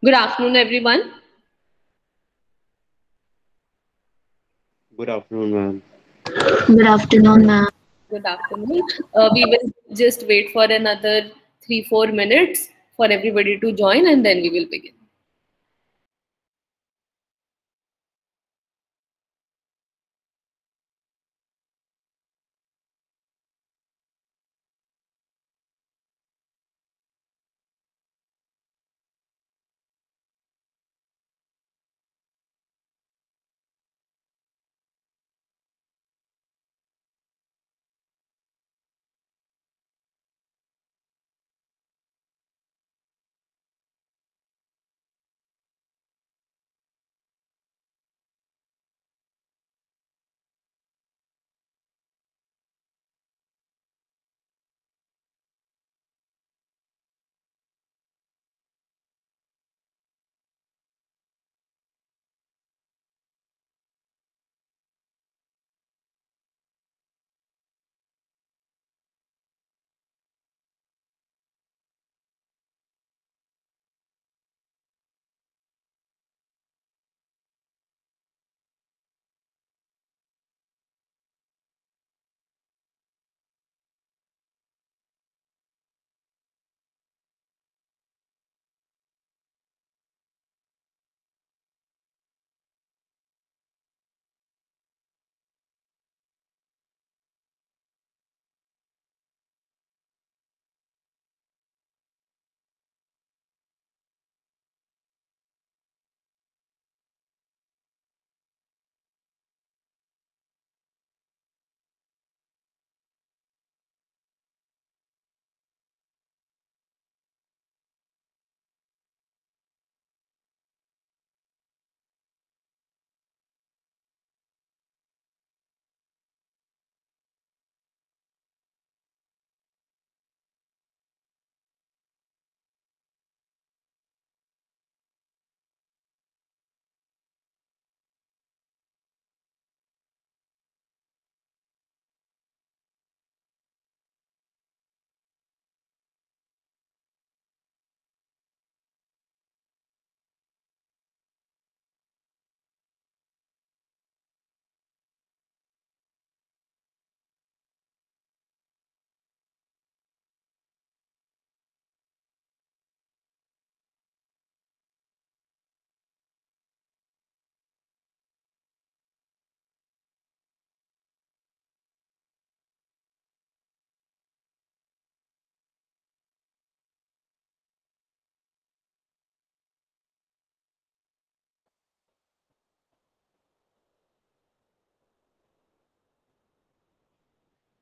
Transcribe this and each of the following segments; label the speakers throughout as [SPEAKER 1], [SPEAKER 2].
[SPEAKER 1] Good afternoon, everyone.
[SPEAKER 2] Good afternoon, ma'am.
[SPEAKER 3] Good afternoon, ma'am.
[SPEAKER 1] Good afternoon. We will just wait for another 3-4 minutes for everybody to join and then we will begin.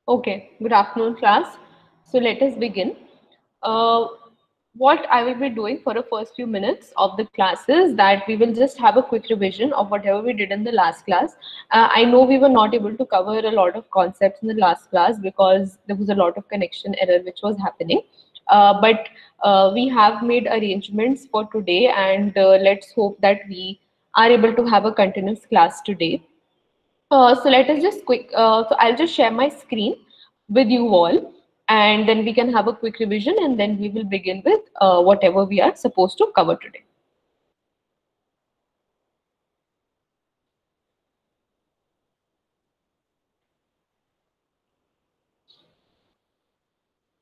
[SPEAKER 1] Okay, good afternoon, class. So let us begin. Uh, what I will be doing for the first few minutes of the class is that we will just have a quick revision of whatever we did in the last class. I know we were not able to cover a lot of concepts in the last class because there was a lot of connection error which was happening. But we have made arrangements for today, and let's hope that we are able to have a continuous class today. So let us just quick. So I'll just share my screen with you all, and then we can have a quick revision, and then we will begin with whatever we are supposed to cover today.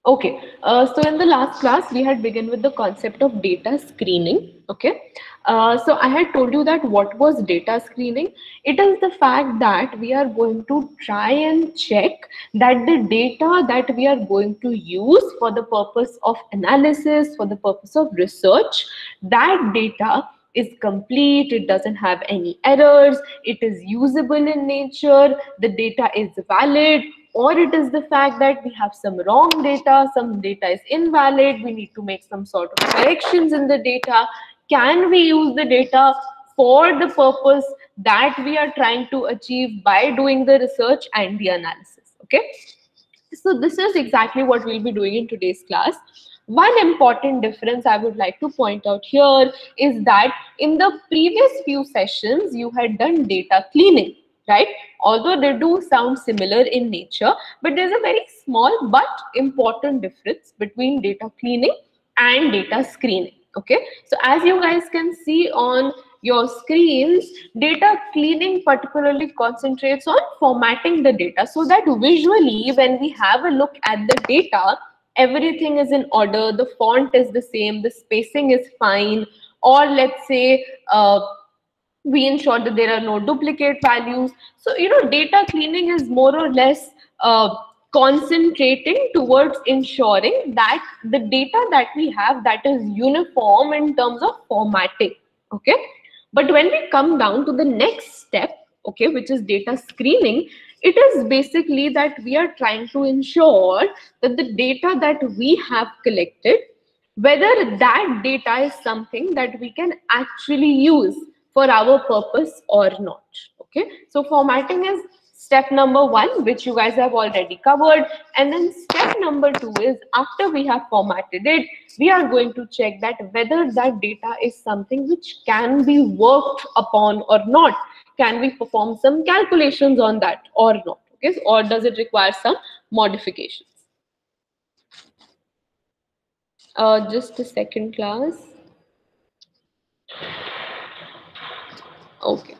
[SPEAKER 1] Okay, so in the last class, we had begun with the concept of data screening. Okay, so I had told you that what was data screening? It is the fact that we are going to try and check that the data that we are going to use for the purpose of analysis, for the purpose of research, that data is complete, it doesn't have any errors, it is usable in nature, the data is valid, or it is the fact that we have some wrong data, some data is invalid, we need to make some sort of corrections in the data. Can we use the data for the purpose that we are trying to achieve by doing the research and the analysis? Okay. So this is exactly what we'll be doing in today's class. One important difference I would like to point out here is that in the previous few sessions, you had done data cleaning, right? Although they do sound similar in nature, but there's a very small but important difference between data cleaning and data screening. Okay, so as you guys can see on your screens, data cleaning particularly concentrates on formatting the data so that visually when we have a look at the data, everything is in order, the font is the same, the spacing is fine, or let's say we ensure that there are no duplicate values. So, data cleaning is more or less concentrating towards ensuring that the data that we have, that is uniform in terms of formatting. Okay. But when we come down to the next step, okay, which is data screening, it is basically that we are trying to ensure that the data that we have collected, whether that data is something that we can actually use for our purpose or not. Okay, so formatting is step number one, which you guys have already covered. And then step number two is, after we have formatted it, we are going to check that whether that data is something which can be worked upon or not. Can we perform some calculations on that or not? Okay, or does it require some modifications? Just a second, class. Okay.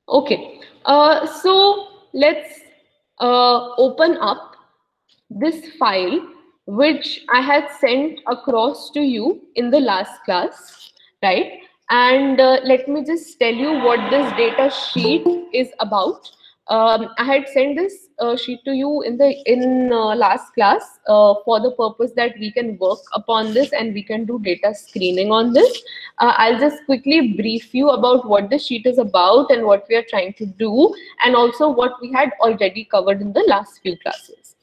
[SPEAKER 1] Okay. So let's open up this file which I had sent across to you in the last class, right? And let me just tell you what this data sheet is about. I had sent this sheet to you in the last class for the purpose that we can work upon this and we can do data screening on this. I'll just quickly brief you about what the sheet is about and what we are trying to do, and also what we had already covered in the last few classes.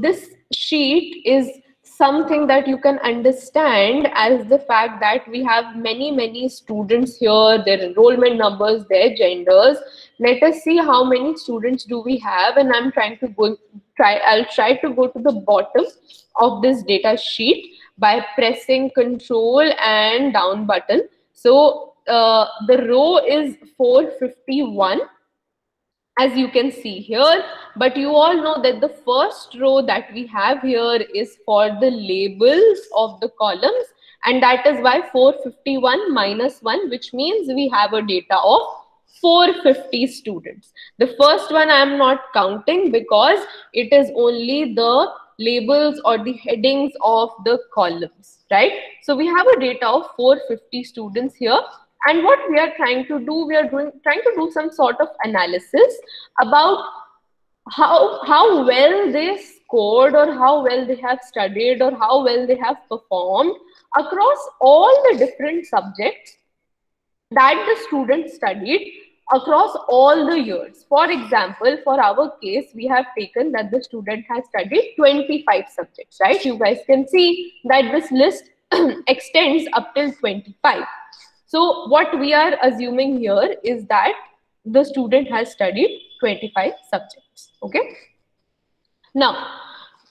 [SPEAKER 1] This sheet is something that you can understand as the fact that we have many students here, their enrollment numbers, their genders. Let us see how many students do we have, and I'll try to go to the bottom of this data sheet by pressing Control and down button. So the row is 451, as you can see here, but you all know that the first row that we have here is for the labels of the columns, and that is why 451 minus 1, which means we have a data of 450 students. The first one I am not counting because it is only the labels or the headings of the columns, right? So we have a data of 450 students here. And what we are trying to do, trying to do some sort of analysis about how well they scored, or how well they have studied, or how well they have performed across all the different subjects that the student studied across all the years. For example, for our case, we have taken that the student has studied 25 subjects, right? You guys can see that this list extends up till 25. So what we are assuming here is that the student has studied 25 subjects. Okay. Now,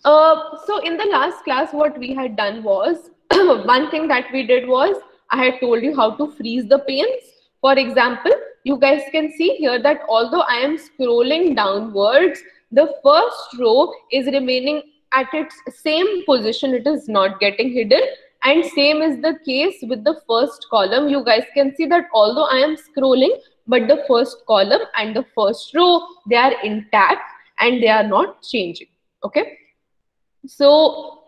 [SPEAKER 1] so in the last class, what we had done was, one thing that we did was, I had told you how to freeze the panes. For example, you guys can see here that although I am scrolling downwards, the first row is remaining at its same position. It is not getting hidden. And same is the case with the first column. You guys can see that although I am scrolling, but the first column and the first row, they are intact and they are not changing. Okay. So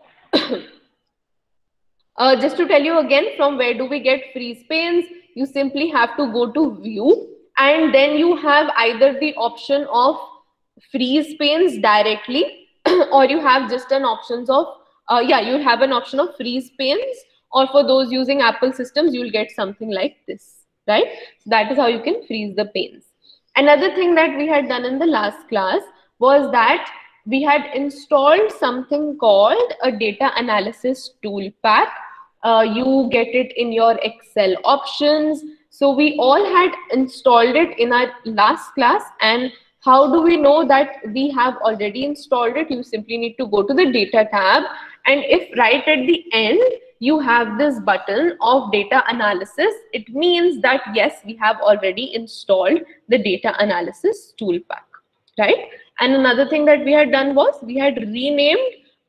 [SPEAKER 1] just to tell you again, from where do we get freeze panes? You simply have to go to view, and then you have either the option of freeze panes directly, or you have just an options of you have an option of freeze panes, or for those using Apple systems, you'll get something like this, right? So that is how you can freeze the panes. Another thing that we had done in the last class was that we had installed something called a data analysis tool pack. You get it in your Excel options. So we all had installed it in our last class. And how do we know that we have already installed it? You simply need to go to the data tab, and if right at the end you have this button of data analysis, it means that yes, we have already installed the data analysis tool pack, right? And another thing that we had done was we had renamed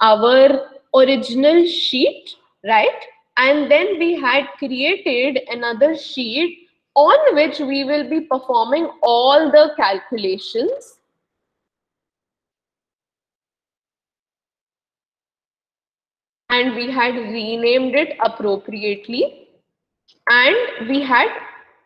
[SPEAKER 1] our original sheet, right? And then we had created another sheet on which we will be performing all the calculations. And we had renamed it appropriately. And we had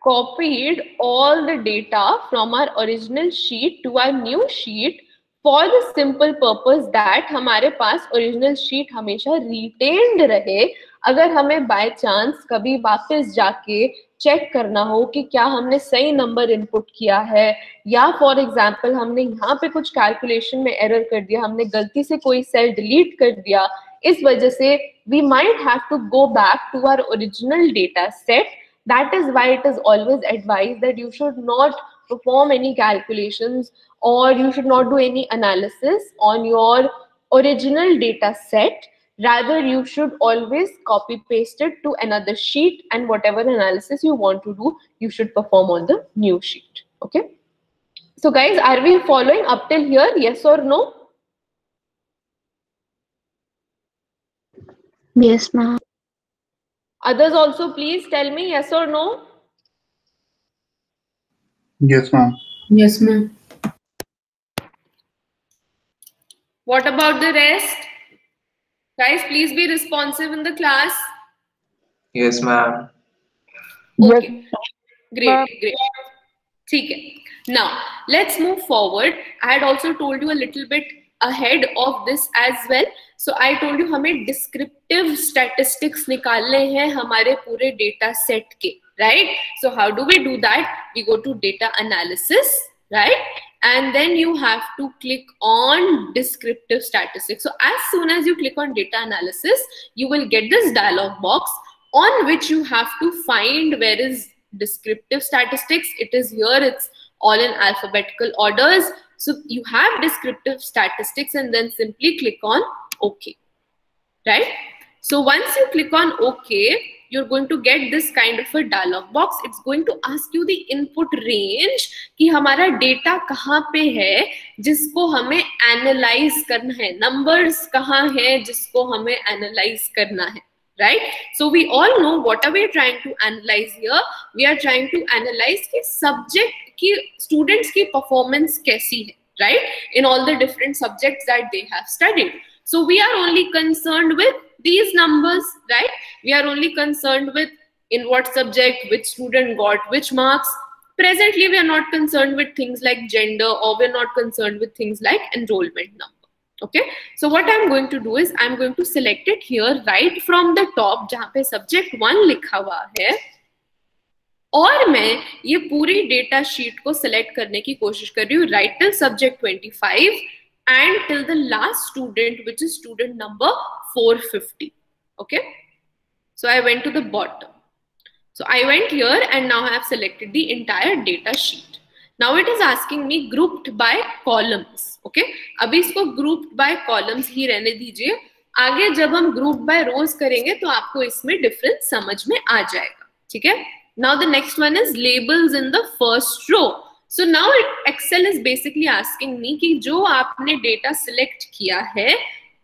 [SPEAKER 1] copied all the data from our original sheet to our new sheet for the simple purpose that हमारे पास original sheet हमेशा retained रहे, अगर हमें by chance कभी वापस जाके check करना हो कि क्या हमने सही नंबर इनपुट किया है, या फॉर एग्जाम्पल हमने यहाँ पे कुछ कैलकुलेशन में एरर कर दिया, हमने गलती से कोई सेल डिलीट कर दिया, इस वजह से we might have to go back to our original data set. That is why it is always advised that you should not perform any calculations or you should not do any analysis on your original data set. Rather, you should always copy paste it to another sheet, and whatever analysis you want to do, you should perform on the new sheet. Okay. So guys, are we following up till here? Yes or no?
[SPEAKER 3] Yes, ma'am.
[SPEAKER 1] Others also, please tell me yes or no.
[SPEAKER 4] Yes, ma'am.
[SPEAKER 5] Yes, ma'am.
[SPEAKER 1] What about the rest? Guys, please be responsive in the class.
[SPEAKER 6] Yes, ma'am.
[SPEAKER 1] Okay. Great, great. Okay. Now, let's move forward. I had also told you a little bit ahead of this as well. So I told you हमें descriptive statistics निकालने हैं हमारे पूरे data set के, right? So how do we do that? We go to data analysis, right? And then you have to click on descriptive statistics. So as soon as you click on data analysis, you will get this dialog box on which you have to find where is descriptive statistics. It is here, it's all in alphabetical orders. So you have descriptive statistics and then simply click on OK, right? So once you click on OK, you're going to get this kind of a dialog box. It's going to ask you the input range कि हमारा data कहाँ पे है जिसको हमें analyze करना है, numbers कहाँ है जिसको हमें analyze करना है, right? So we all know what are we trying to analyze here. We are trying to analyze कि subject की students की performance कैसी है, right? In all the different subjects that they have studied. So we are only concerned with these numbers, right? We are only concerned with in what subject, which student got which marks. Presently, we are not concerned with things like gender, or we're not concerned with things like enrollment number. Okay. So what I'm going to do is I'm going to select it here right from the top, जहाँ पे subject 1 लिखा हुआ है, और मैं ये पूरी data sheet को select करने की कोशिश कर रही हूँ right till subject 25 and till the last student, which is student number 450. Okay. So I went to the bottom. So I went here and now I have selected the entire data sheet. Now it is asking me grouped by columns. Okay. अभी इसको grouped by columns ही रहने दीजिए. आगे जब हम grouped by rows करेंगे तो आपको इसमें difference समझ में आ जाएगा. ठीक है. Now the next one is labels in the first row. So now Excel is basically asking me कि जो आपने data select किया है,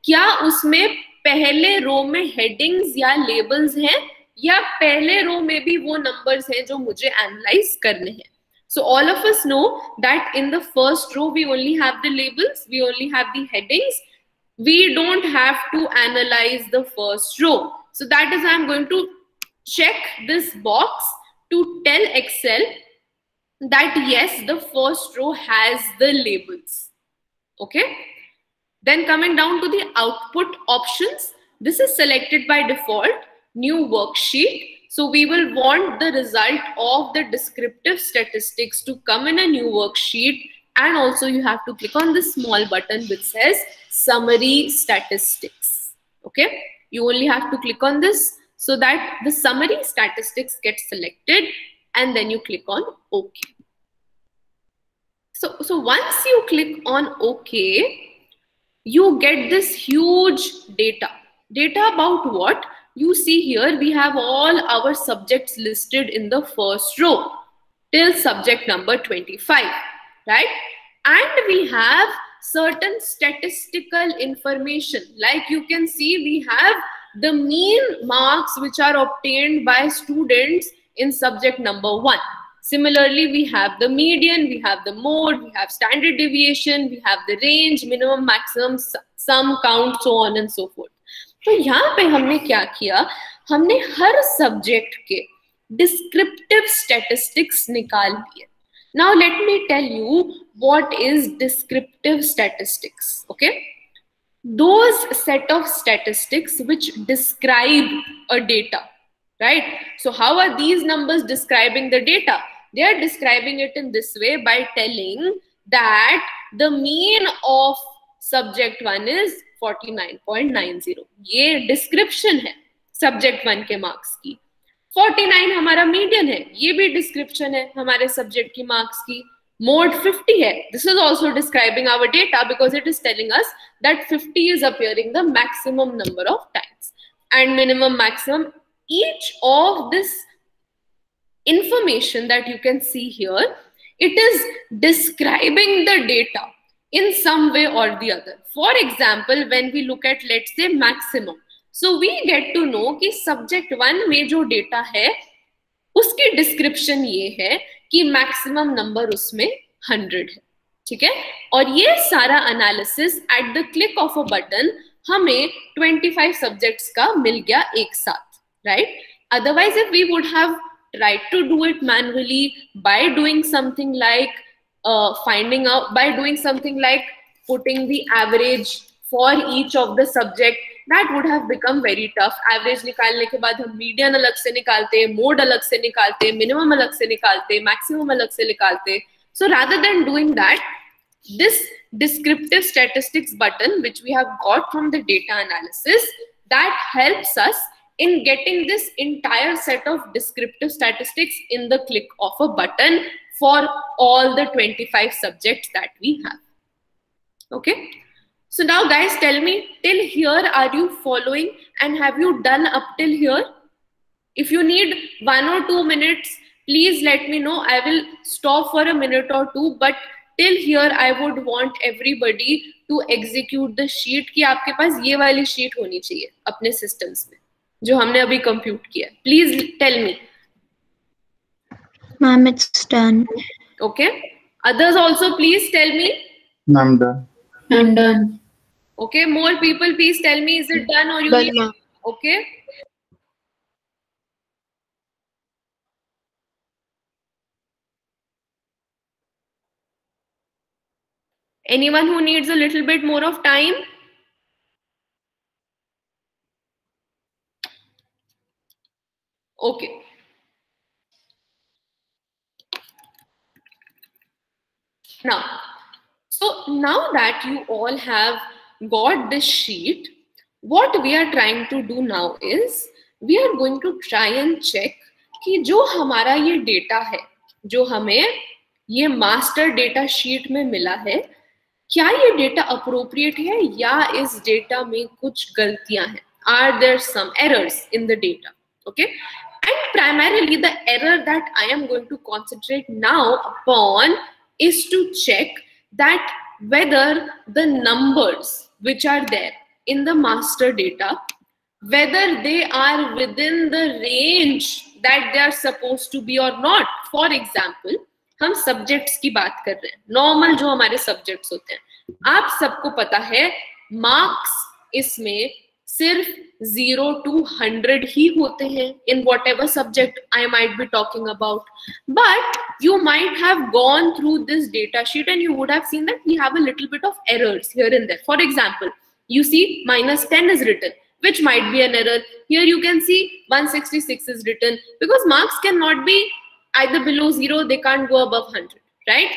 [SPEAKER 1] क्या उसमें पहले रो में headings या labels हैं, या पहले रो में भी वो numbers हैं जो मुझे analyze करने हैं. So all of us know that in the first row we only have the labels, we only have the headings. We don't have to analyze the first row. So that is why I'm going to check this box to tell Excel that yes, the first row has the labels. Okay. Then coming down to the output options, this is selected by default, new worksheet. So we will want the result of the descriptive statistics to come in a new worksheet, and also you have to click on this small button which says summary statistics. Okay. You only have to click on this so that the summary statistics get selected, and then you click on OK. So once you click on OK, you get this huge data. Data about what? you see here we have all our subjects listed in the first row till subject number 25, right? And we have certain statistical information. Like you can see, we have the mean marks which are obtained by students in subject number 1. Similarly, we have the median, we have the mode, we have standard deviation, we have the range, minimum, maximum, sum, count, so on and so forth. तो यहाँ पे हमने क्या किया, हमने हर subject के descriptive statistics निकाल लिए. Now let me tell you what is descriptive statistics. Okay, those set of statistics which describe a data, right? So how are these numbers describing the data? They are describing it in this way by telling that the mean of subject 1 is 49.90. ये description है subject 1 के marks की. 49 हमारा median है, ये भी description है हमारे subject की marks की. Mode 50 है. This is also describing our data because it is telling us that 50 is appearing the maximum number of times and minimum, maximum. Each of this information that you can see here, it is describing the data in some way or the other. For example, when we look at, let's say, maximum, so we get to know कि subject 1 में जो data है उसकी description ये है कि maximum number उसमें 100 है, ठीक है? और ये सारा analysis at the click of a button हमें 25 subjects का मिल गया एक साथ, right? Otherwise, if we would have tried to do it manually by doing something like finding out, by doing something like putting the average for each of the subject, that would have become very tough. Average निकालने के बाद हम median अलग से निकालते, mode अलग से निकालते, minimum अलग से निकालते, maximum अलग से निकालते. So rather than doing that, this descriptive statistics button which we have got from the data analysis, that helps us in getting this entire set of descriptive statistics in the click of a button for all the 25 subjects that we have. Okay. So now guys, tell me, till here are you following and have you done up till here? If you need 1 or 2 minutes, please let me know. I will stop for a minute or two, but till here I would want everybody to execute the sheet कि आपके पास ये वाली sheet होनी चाहिए अपने systems में जो हमने अभी compute किया. Please tell me.
[SPEAKER 3] Ma'am, it's done.
[SPEAKER 1] Okay. Others also please tell me.
[SPEAKER 4] I'm done.
[SPEAKER 3] I'm done.
[SPEAKER 1] Okay. More people please tell me, is it done or you need? Okay. Anyone who needs a little bit more of time? Okay. Now, so now that you all have got this sheet, what we are trying to do now is we are going to try and check कि जो हमारा ये data है, जो हमें ये master data sheet में मिला है, क्या ये data appropriate है या इस data में कुछ गलतियां हैं? Are there some errors in the data? Okay. And primarily the error that I am going to concentrate now upon is to check that whether the numbers which are there in the master data, whether they are within the range that they are supposed to be or not. For example, हम subjects की बात कर रहे हैं, normal जो हमारे subjects होते हैं. आप सबको पता है marks इसमें सिर्फ 0 to 100 ही होते हैं in whatever subject I might be talking about. But you might have gone through this data sheet and you would have seen that we have a little bit of errors here and there. For example, you see -10 is written, which might be an error. Here you can see 166 is written because marks cannot be either below 0, they can't go above 100, right?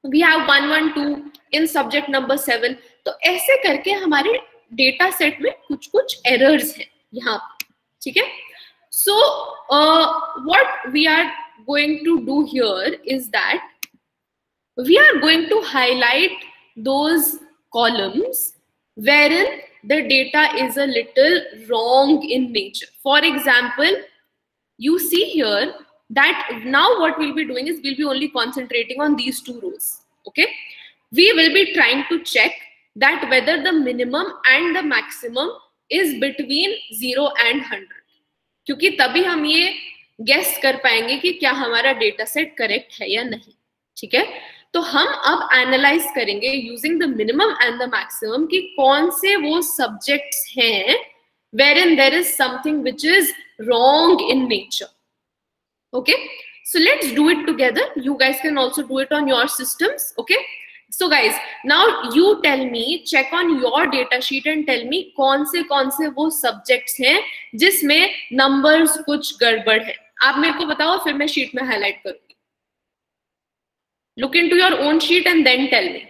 [SPEAKER 1] We have 112 in subject number 7. तो ऐसे करके हमारे data set में कुछ errors हैं यहाँ, ठीक है? So what we are going to do here is that we are going to highlight those columns wherein the data is a little wrong in nature. For example, you see here that now what we'll be doing is we'll be only concentrating on these two rows. Okay, we will be trying to check that whether the minimum and the maximum is between 0 and 100, क्योंकि तभी हम ये guess कर पाएंगे कि क्या हमारा data set correct है या नहीं. ठीक है, तो हम अब एनालाइज करेंगे using the minimum and the maximum कि कौन से वो सब्जेक्ट्स हैं wherein there is something which is wrong in nature. Okay, so let's do it together. You guys can also do it on your systems. Okay, so guys, now you tell me, check on your data sheet and tell me कौन से वो subjects हैं जिसमें numbers कुछ गड़बड़ है. आप मेरे को बताओ, फिर मैं sheet में highlight करूंगी. Look into your own sheet and then tell me.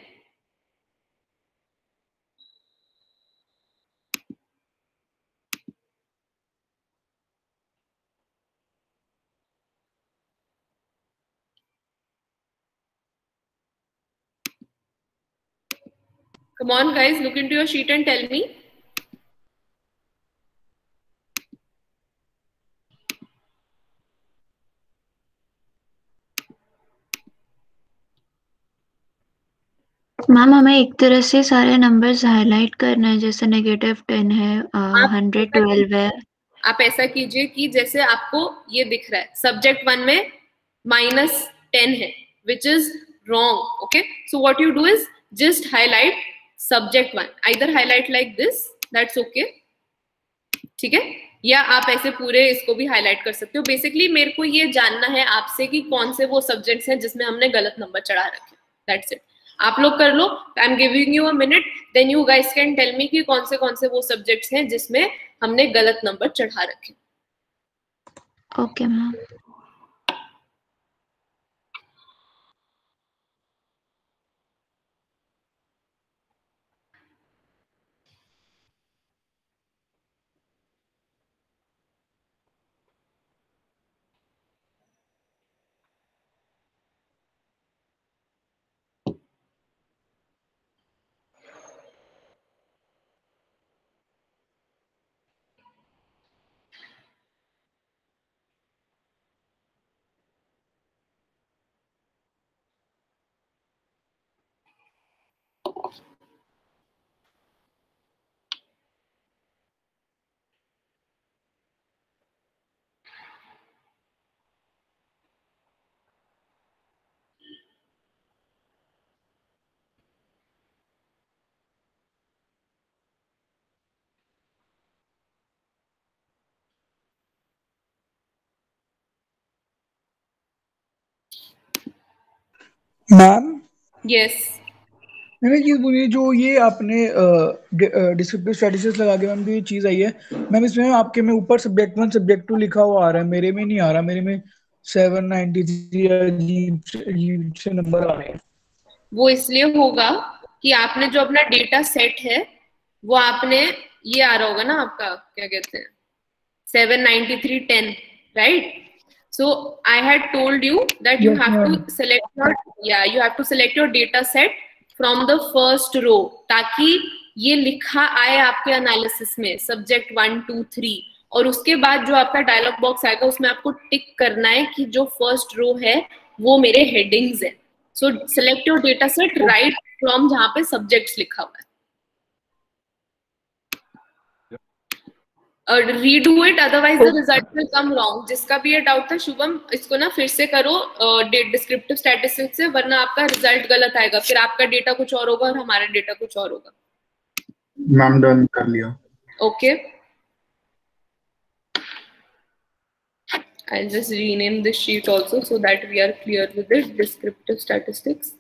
[SPEAKER 1] Come on guys, look into your sheet and tell me.
[SPEAKER 3] Ma'am हमें एक तरह से सारे नंबर्स हाईलाइट करना है, जैसे -10 है, 112 है.
[SPEAKER 1] आप ऐसा कीजिए कि जैसे आपको ये दिख रहा है सब्जेक्ट 1 में -10 है, which is wrong. Okay, so what you do is just highlight subject 1. either highlight like this, that's okay. ठीक है, या आप ऐसे पूरे इसको भी हाईलाइट कर सकते हो. बेसिकली मेरे को ये जानना है आपसे कि कौन से वो सब्जेक्ट्स हैं जिसमें हमने गलत नंबर चढ़ा रखे. That's it. आप लोग कर लो. I am giving you a minute, then you guys can tell me कि कौन से वो सब्जेक्ट्स हैं जिसमें हमने गलत नंबर चढ़ा रखे.
[SPEAKER 3] Okay ma'am.
[SPEAKER 4] मैम
[SPEAKER 1] यस,
[SPEAKER 4] मैंने चीज बोली, जो ये आपने डिस्क्रिप्टिव स्टैटिस्टिक्स लगा के मैम जो ये चीज आई है मैम, इसमें आपके में ऊपर सब्जेक्ट 1 सब्जेक्ट 2 लिखा हुआ आ रहा है, मेरे में नहीं आ रहा. मेरे में 793 अजीब से नंबर आ रहे हैं.
[SPEAKER 1] वो इसलिए होगा कि आपने जो अपना डेटा सेट है वो आपने ये आ रहा होगा ना, आपका क्या कहते हैं 79310, right? So I had told you that you
[SPEAKER 4] Yes,
[SPEAKER 1] have
[SPEAKER 4] ma'am.
[SPEAKER 1] to select your data set from the first row, ताकि ये लिखा आए आपके एनालिसिस में सब्जेक्ट 1 2 3, और उसके बाद जो आपका डायलॉग बॉक्स आएगा उसमें आपको टिक करना है कि जो फर्स्ट रो है वो मेरे हेडिंग्स है. सो select your data set right from जहां पे सब्जेक्ट्स लिखा हुआ है. Redo it, otherwise the result will come wrong. जिसका भी ये डाउट था, शुभम इसको ना फिर से करो डिस्क्रिप्टिव स्टैटिस्टिक्स से, वरना आपका रिजल्ट गलत आएगा. फिर आपका डेटा कुछ और होगा और हमारा डेटा कुछ और होगा.
[SPEAKER 5] मैम डन कर लिया.
[SPEAKER 1] Okay, I'll just rename this sheet also so that we are clear with it. Descriptive statistics.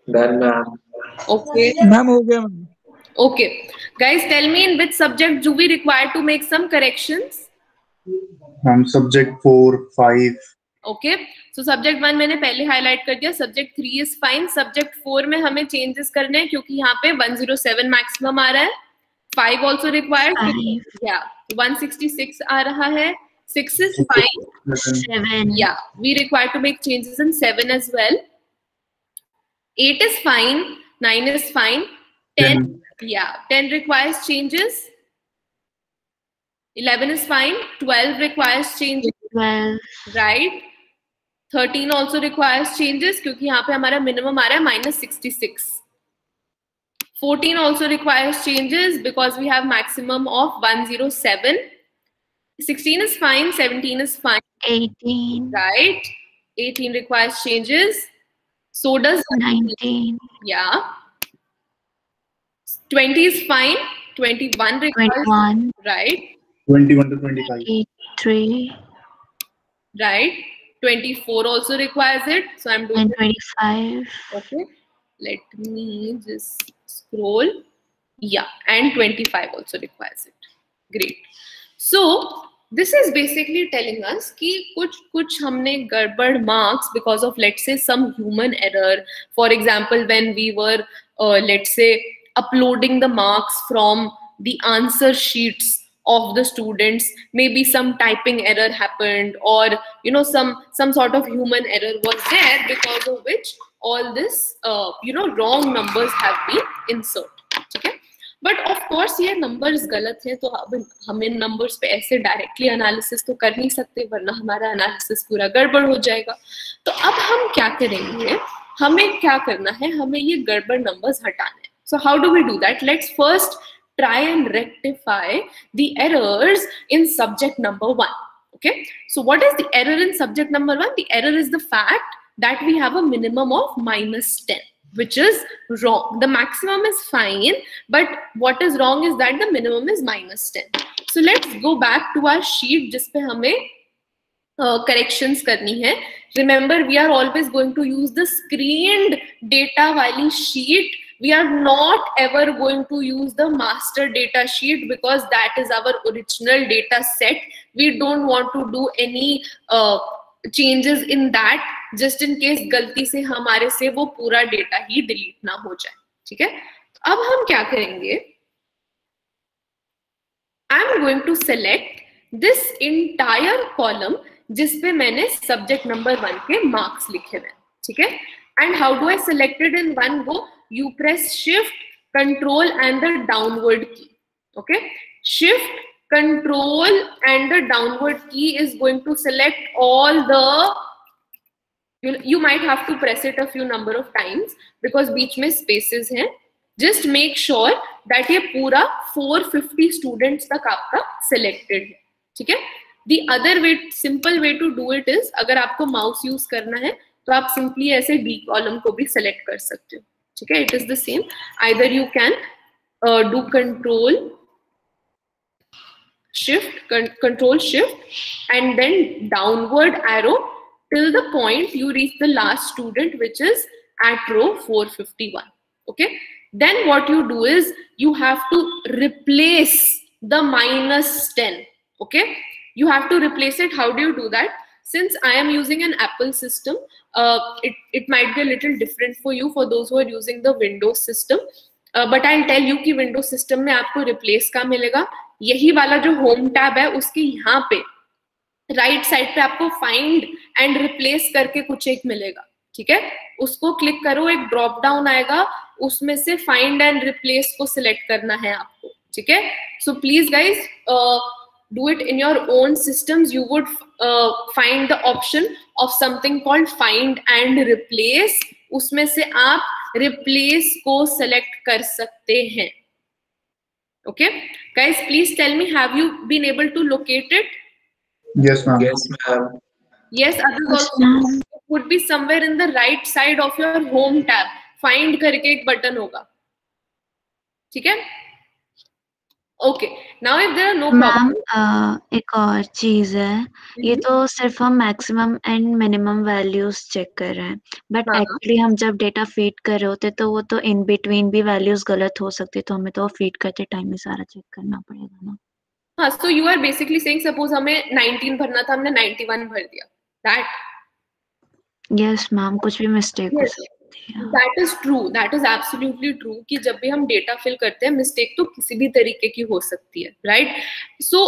[SPEAKER 6] Done, ma'am.
[SPEAKER 1] Okay.
[SPEAKER 4] Ma'am हो गया ma'am.
[SPEAKER 1] Okay. Guys, tell me in which subject do we require to make some corrections?
[SPEAKER 5] Ma'am subject 4 5
[SPEAKER 1] okay, so subject 1 मैंने पहले highlight कर दिया, subject 3 is fine, subject 4 में हमें changes करने हैं क्योंकि यहाँ पे 107 मैक्सिमम आ रहा है, 5 ऑल्सो रिक्वायर्ड, 166 आ रहा है, 6 is fine,
[SPEAKER 3] 7.
[SPEAKER 1] yeah, we require to make changes in 7 as well, 8 is fine, 9 is fine, 10, yeah, 10 requires changes, 11 is fine, 12 requires changes,
[SPEAKER 3] 12.
[SPEAKER 1] right, 13 also requires changes क्योंकि यहाँ पे हमारा minimum आ रहा है -66, 14 also requires changes because we have maximum of 107, 16 is fine, 17 is fine,
[SPEAKER 3] 18.
[SPEAKER 1] right, 18 requires changes, so does
[SPEAKER 3] 19.
[SPEAKER 1] yeah, 20 is fine, 21 requires
[SPEAKER 3] 21.
[SPEAKER 1] right,
[SPEAKER 5] 21 to 25.
[SPEAKER 3] 23.
[SPEAKER 1] right, 24 also requires it, so I'm doing
[SPEAKER 3] And
[SPEAKER 1] it.
[SPEAKER 3] 25.
[SPEAKER 1] Okay, let me just scroll, yeah, and 25 also requires it. Great. So this is basically telling us कि कुछ हमने गड़बड़ marks because of let's say some human error. For example, when we were let's say uploading the marks from the answer sheets of the students, maybe some typing error happened, or you know some sort of human error was there because of which all this wrong numbers have been inserted. ठीक है, but of course ये numbers गलत हैं, तो अब हम इन numbers पे ऐसे डायरेक्टली एनालिसिस तो कर नहीं सकते, वरना हमारा एनालिसिस पूरा गड़बड़ हो जाएगा। तो अब हम क्या करेंगे, हमें क्या करना है, हमें ये गड़बड़ नंबर्स हटाने हैं। So how do we do that? Let's first try and rectify the errors in subject number 1. Okay, so what is the error in subject number 1? The error is the fact that we have a minimum of -10, which is wrong. The maximum is fine, but what is wrong is that the minimum is -10. So let's go back to our sheet जिसपे हमें corrections करनी है. Remember, we are always going to use the screened data वाली sheet. We are not ever going to use the master data sheet because that is our original data set. We don't want to do any changes in that, just in case गलती से हमारे से वो पूरा data ही delete ना हो जाए। ठीक है, अब हम क्या करेंगे, I am going to select this entire column जिसपे मैंने subject number 1 के marks लिखे हुए। ठीक है, and how do I select it in one go? You press Shift, Control and the downward key. Okay, Shift, Control and the downward key is going to select all the, you might have to press it a few number of times because बीच में spaces हैं. Just make sure that ये पूरा 450 students तक आपका selected है। ठीक है, the other way, simple way to do it is, अगर आपको mouse use करना है तो आप simply ऐसे D column को भी select कर सकते हो। ठीक है, it is the same. Either you can do Control Shift and then downward arrow till the point you reach the last student, which is at row 451. Okay, then what you do is you have to replace the -10. Okay, you have to replace it. How do you do that? Since I am using an Apple system, it might be a little different for you, for those who are using the Windows system. But I'll tell you कि Windows system में आपको replace का मिलेगा, यही वाला जो home tab है उसके यहाँ पे right side पे आपको find and replace करके कुछ एक मिलेगा। ठीक है, उसको क्लिक करो, एक drop down आएगा, उसमें से find and replace को select करना है आपको। ठीक है, so please guys, do it in your own systems. You would find the option of something called find and replace. उसमें से आप replace को select कर सकते हैं। Okay, guys, please tell me, have you been able to locate it?
[SPEAKER 5] Yes, ma'am.
[SPEAKER 6] Yes, ma'am.
[SPEAKER 1] Yes, others also. It would be somewhere in the right side of your home tab. Find करके एक button होगा। ठीक है, okay, now if there are no
[SPEAKER 3] ma'am
[SPEAKER 1] problem,
[SPEAKER 3] एक और चीज है, ये तो सिर्फ हम maximum and minimum values check कर रहे हैं, बट
[SPEAKER 1] हाँ।
[SPEAKER 3] एक्चुअली हम जब डेटा फीड कर रहे होते तो वो तो इन बिटवीन भी वैल्यूज गलत हो सकती, तो हमें तो फीड करते टाइम ही सारा चेक करना पड़ेगा ना।
[SPEAKER 1] हाँ, so you are basically saying suppose हमें 19 भरना था, हमने 91 भर दिया, दैट
[SPEAKER 3] यस मैम, कुछ भी मिस्टेक हो
[SPEAKER 1] Yes.
[SPEAKER 3] सकती है।
[SPEAKER 1] That is true. That is absolutely true कि जब भी हम डेटा फिल करते हैं मिस्टेक तो किसी भी तरीके की हो सकती है, right? So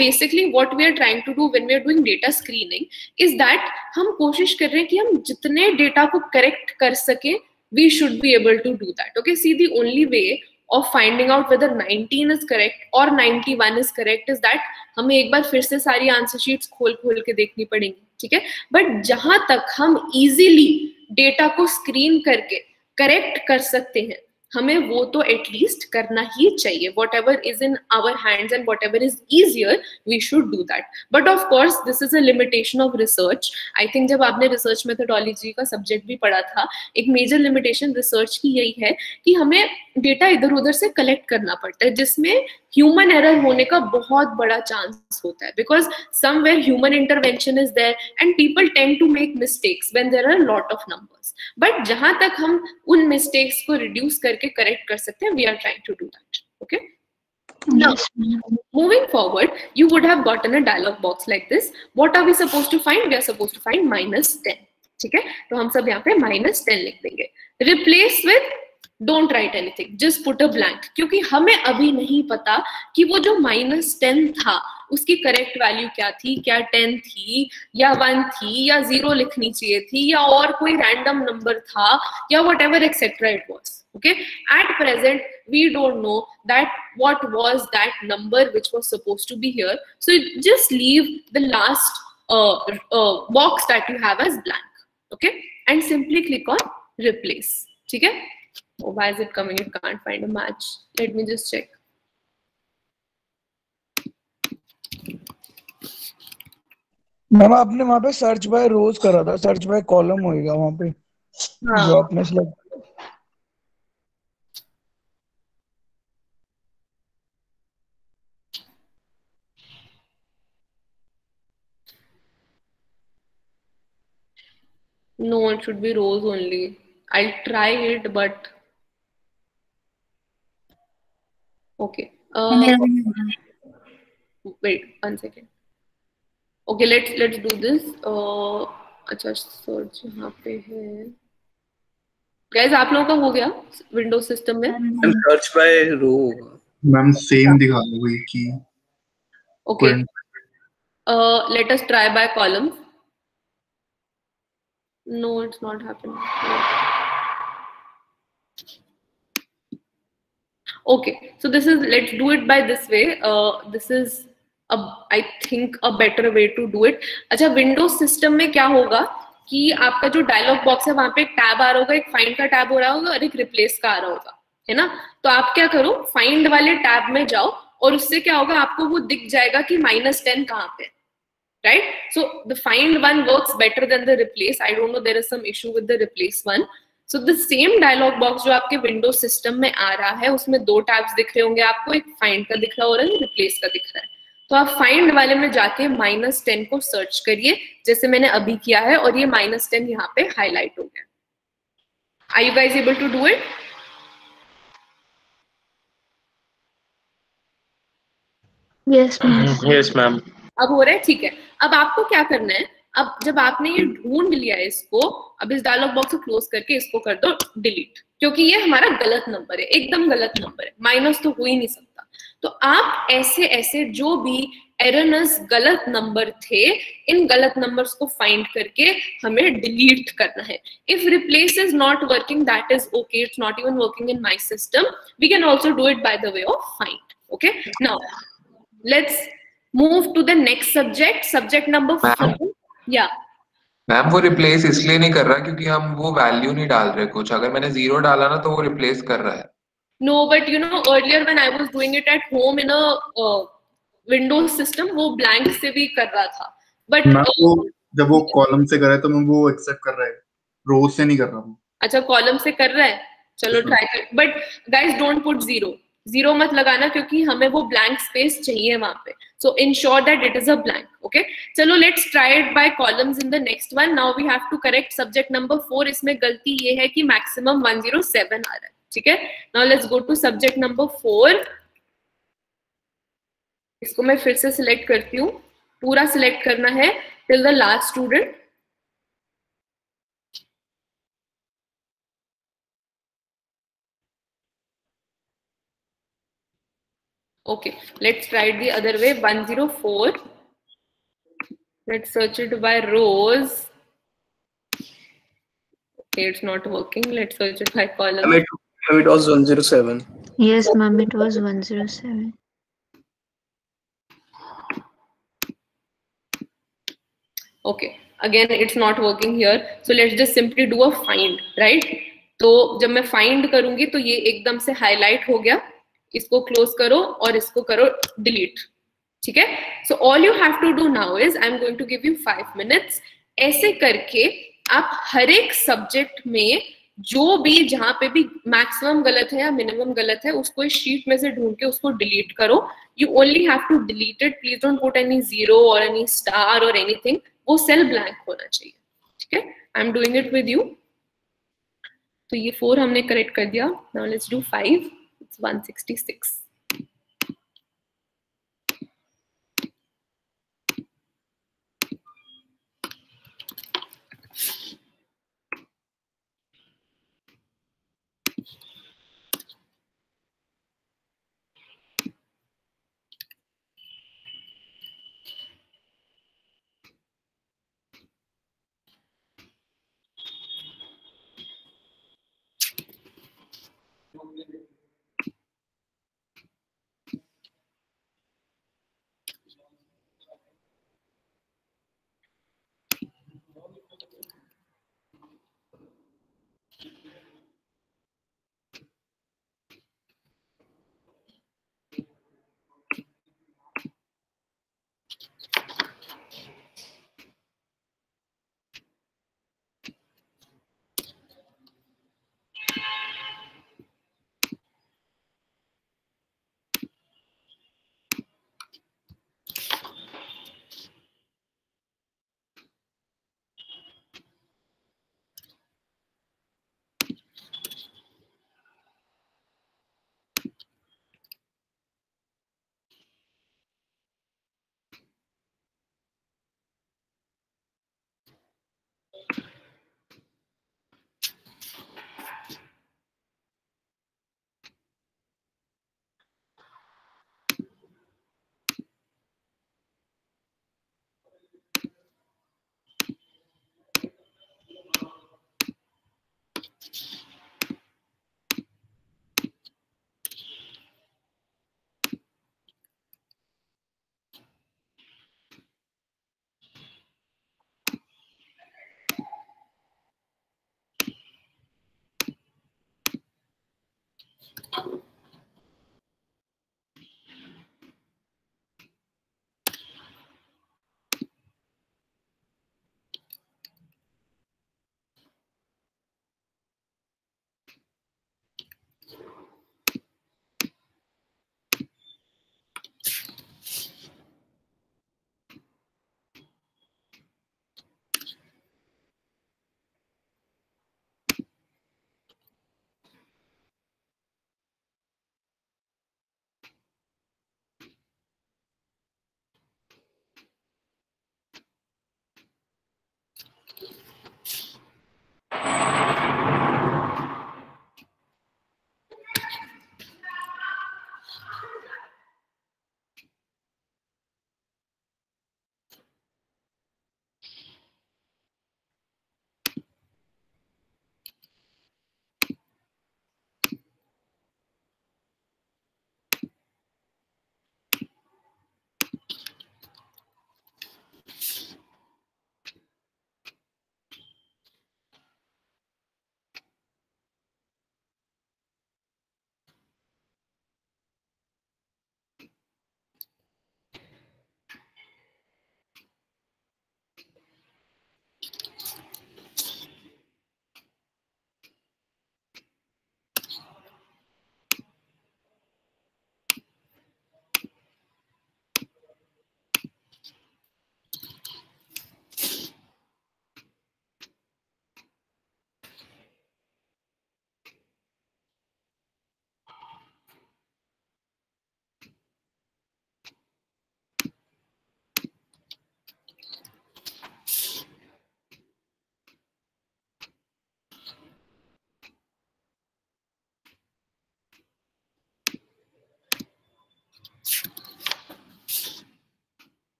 [SPEAKER 1] basically what we are trying to do when we are doing data screening is that हम कोशिश कर रहे हैं कि हम जितने डेटा को करेक्ट कर सके we should be able to do that. Okay, see the only way of finding out whether 19 is correct or 91 is correct is that हमें एक बार फिर से सारी आंसर शीट्स खोल के देखनी पड़ेंगी, ठीक है? बट जहां तक हम इजीली डेटा को स्क्रीन करके करेक्ट कर सकते हैं हमें वो तो एटलीस्ट करना ही चाहिए. Whatever is in our hands and whatever is easier we should do that. But of course this is a limitation of research. I think जब आपने रिसर्च मेथोडोलॉजी का सब्जेक्ट भी पढ़ा था, एक मेजर लिमिटेशन रिसर्च की यही है कि हमें डेटा इधर उधर से कलेक्ट करना पड़ता है जिसमें ह्यूमन एरर होने का बहुत बड़ा चांस होता है, because somewhere human intervention is there and people tend to make mistakes when there are lot of numbers. But जहां तक हम उन मिस्टेक्स को रिड्यूस करके करेक्ट कर सकते हैं, we are trying to do that. Okay, now moving forward you would have gotten a dialog box like this. What are we supposed to find? We are supposed to find -10. ठीक है, तो हम सब यहाँ पे -10 लिख देंगे. Replace with don't write anything, just put a blank, क्योंकि हमें अभी नहीं पता कि वो जो -10 था उसकी करेक्ट वैल्यू क्या थी, क्या 10 थी या 1 थी या 0 लिखनी चाहिए थी या और कोई रैंडम नंबर था या whatever etcetera it was. Okay, at present we don't know that what was that number which was supposed to be here, so just leave the last box that you have as blank. Okay, and simply click on replace. Okay, oh, why is it coming? It can't find a match. Let me just check.
[SPEAKER 4] Ma'am आपने वहाँ पे search by रोज करा था, search by column होएगा वहाँ पे जो आपने select.
[SPEAKER 1] No, it should be rows only. I'll try it, but okay. Wait 1 second. Okay, let's do this. अच्छा, सर्च यहाँ पे है. Guys, आप लोगों का हो गया विंडोज सिस्टम में?
[SPEAKER 6] Search by row
[SPEAKER 5] ma'am same दिखा दो वही की.
[SPEAKER 1] Okay. Let us try by column. No, it's not happening. Okay, so this is, let's do it by this way. This is I think a better way to do it. अच्छा, Windows system में क्या होगा कि आपका जो dialogue box है वहां पे एक टैब आ रहा होगा, एक फाइंड का टैब हो रहा होगा और एक रिप्लेस का आ रहा होगा, है ना? तो आप क्या करो, फाइंड वाले टैब में जाओ और उससे क्या होगा, आपको वो दिख जाएगा कि -10 कहाँ पे, right? So the find one works better than the replace. I don't know, there is some issue with the replace one. So the same dialog box जो आपके विंडोज सिस्टम में आ रहा है उसमें 2 टैब्स दिख रहे होंगे आपको, एक फाइंड का दिख रहा और एक रिप्लेस का दिख रहा है. तो आप फाइंड वाले में जाके -10 को सर्च करिए जैसे मैंने अभी किया है और ये -10 यहाँ पे हाईलाइट हो गया. Are you guys able to do it?
[SPEAKER 3] Yes, ma'am.
[SPEAKER 2] Yes, ma'am.
[SPEAKER 1] अब हो रहा है, ठीक है. अब आपको क्या करना है, अब जब आपने ये ढूंढ लिया है इसको, अब इस डायलॉग बॉक्स को क्लोज करके इसको कर दो डिलीट, क्योंकि ये हमारा गलत नंबर है, एकदम गलत नंबर है, माइनस तो हो ही नहीं सकता. तो आप ऐसे ऐसे जो भी एररनेस गलत नंबर थे, इन गलत नंबर्स को फाइंड करके हमें डिलीट करना है. If replace is not working, that is okay, it's not even working in my system, we can also do it by the way of find. Okay, now let's move to the next subject, subject number 4. या
[SPEAKER 6] ma'am वो replace इसलिए नहीं कर रहा क्योंकि हम वो value नहीं डाल रहे कुछ. अगर मैंने 0 डाला ना तो वो रिप्लेस कर रहा है.
[SPEAKER 1] No, but you know, earlier when I was doing it at home in a Windows system, वो blank से भी कर रहा था. But
[SPEAKER 5] जब वो कॉलम से कर रहा है तो मैं वो एक्सेप्ट कर रहा है, रोज से नहीं कर रहा हूँ.
[SPEAKER 1] अच्छा, कॉलम से कर रहा है, चलो ट्राई कर. बट गाइस डोंट पुट 0 मत लगाना क्योंकि हमें वो ब्लैंक स्पेस चाहिए वहां पे. So ensure that it is a blank. Okay, चलो let's try it by columns in the next one. Now we have to correct subject number 4. इसमें गलती ये है कि maximum 107 आ रहा है. ठीक है, now let's go to subject number 4. इसको मैं फिर से सिलेक्ट करती हूँ, पूरा सिलेक्ट करना है till the last student. Okay, let's try it the other way. 104. Let's search it by rows. Okay, it's not working. Let's search it by column.
[SPEAKER 7] It was 107.
[SPEAKER 3] Yes, ma'am, it was 107.
[SPEAKER 1] Okay, again it's not working here. So let's just simply do a find, right? तो जब मैं find करूंगी तो ये एकदम से highlight हो गया. इसको close करो और इसको करो delete. ठीक है? So all you have to do now is I'm going to give you 5 minutes. ऐसे करके आप हर एक सब्जेक्ट में जो भी जहां पे भी मैक्सिमम गलत है या मिनिमम गलत है उसको इस शीट में से ढूंढ के उसको डिलीट करो. You only have to delete it. Please don't put any zero और एनी स्टार और एनीथिंग. वो सेल ब्लैंक होना चाहिए. ठीक है? I am doing it with you. तो ये 4 हमने करेक्ट कर दिया. Now let's do 5. It's 166.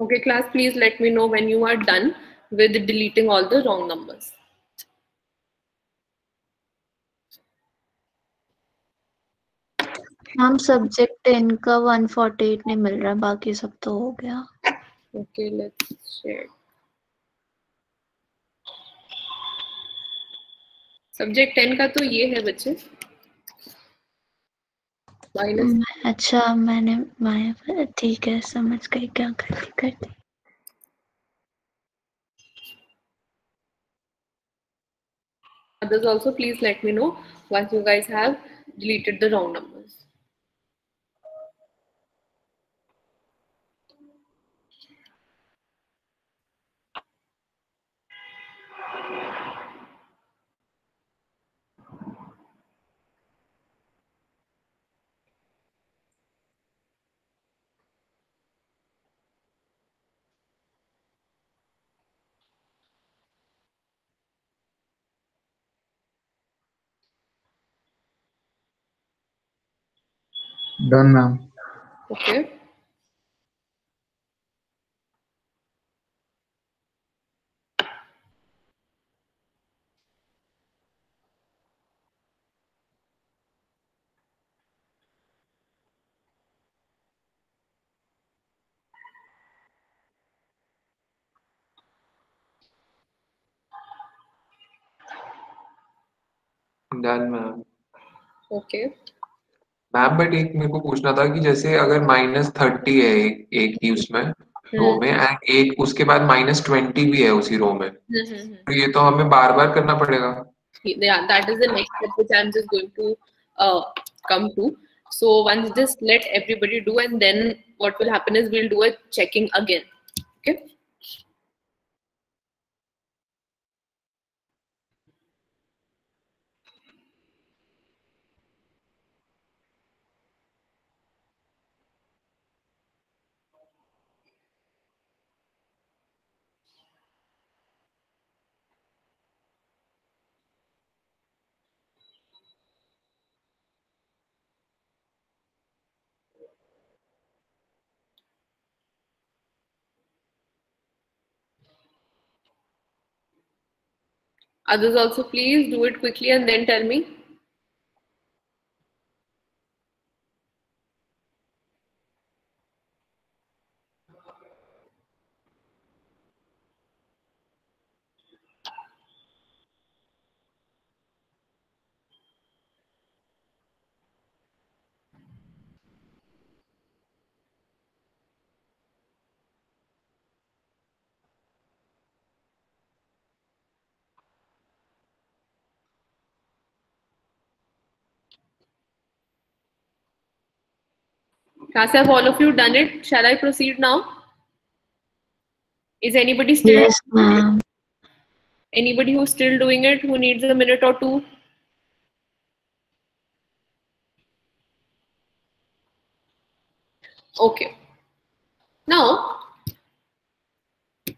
[SPEAKER 1] Okay, class, please let me know when you are done with deleting all the wrong numbers.
[SPEAKER 3] हम सब्जेक्ट 10 का 148 नहीं मिल रहा, बाकी सब तो हो गया.
[SPEAKER 1] Okay, let's check. सब्जेक्ट 10 का तो ये है बच्चे, माइनस.
[SPEAKER 3] अच्छा मैंने ठीक है, समझ गई क्या करती.
[SPEAKER 1] Others also, please let me know once you guys have deleted the wrong numbers.
[SPEAKER 5] Done, ma'am.
[SPEAKER 1] Okay.
[SPEAKER 6] Done ma'am.
[SPEAKER 1] Okay.
[SPEAKER 6] Ma'am but एक मेरे को पूछना था कि जैसे अगर -30 है एक ही उसमें रो में, एंड एक उसके बाद -20 भी है उसी रो में, तो ये तो हमें बार बार करना पड़ेगा.
[SPEAKER 1] Yeah, that is the next step which I'm just going to come to. So once just let everybody do, and then what will happen is we'll do a checking again. Okay. Others also, please do it quickly and then tell me. Class, have all of you done it? Shall I proceed now? Is anybody still?
[SPEAKER 3] Yes, ma'am.
[SPEAKER 1] Anybody who's still doing it, who needs a minute or two? Okay. Now,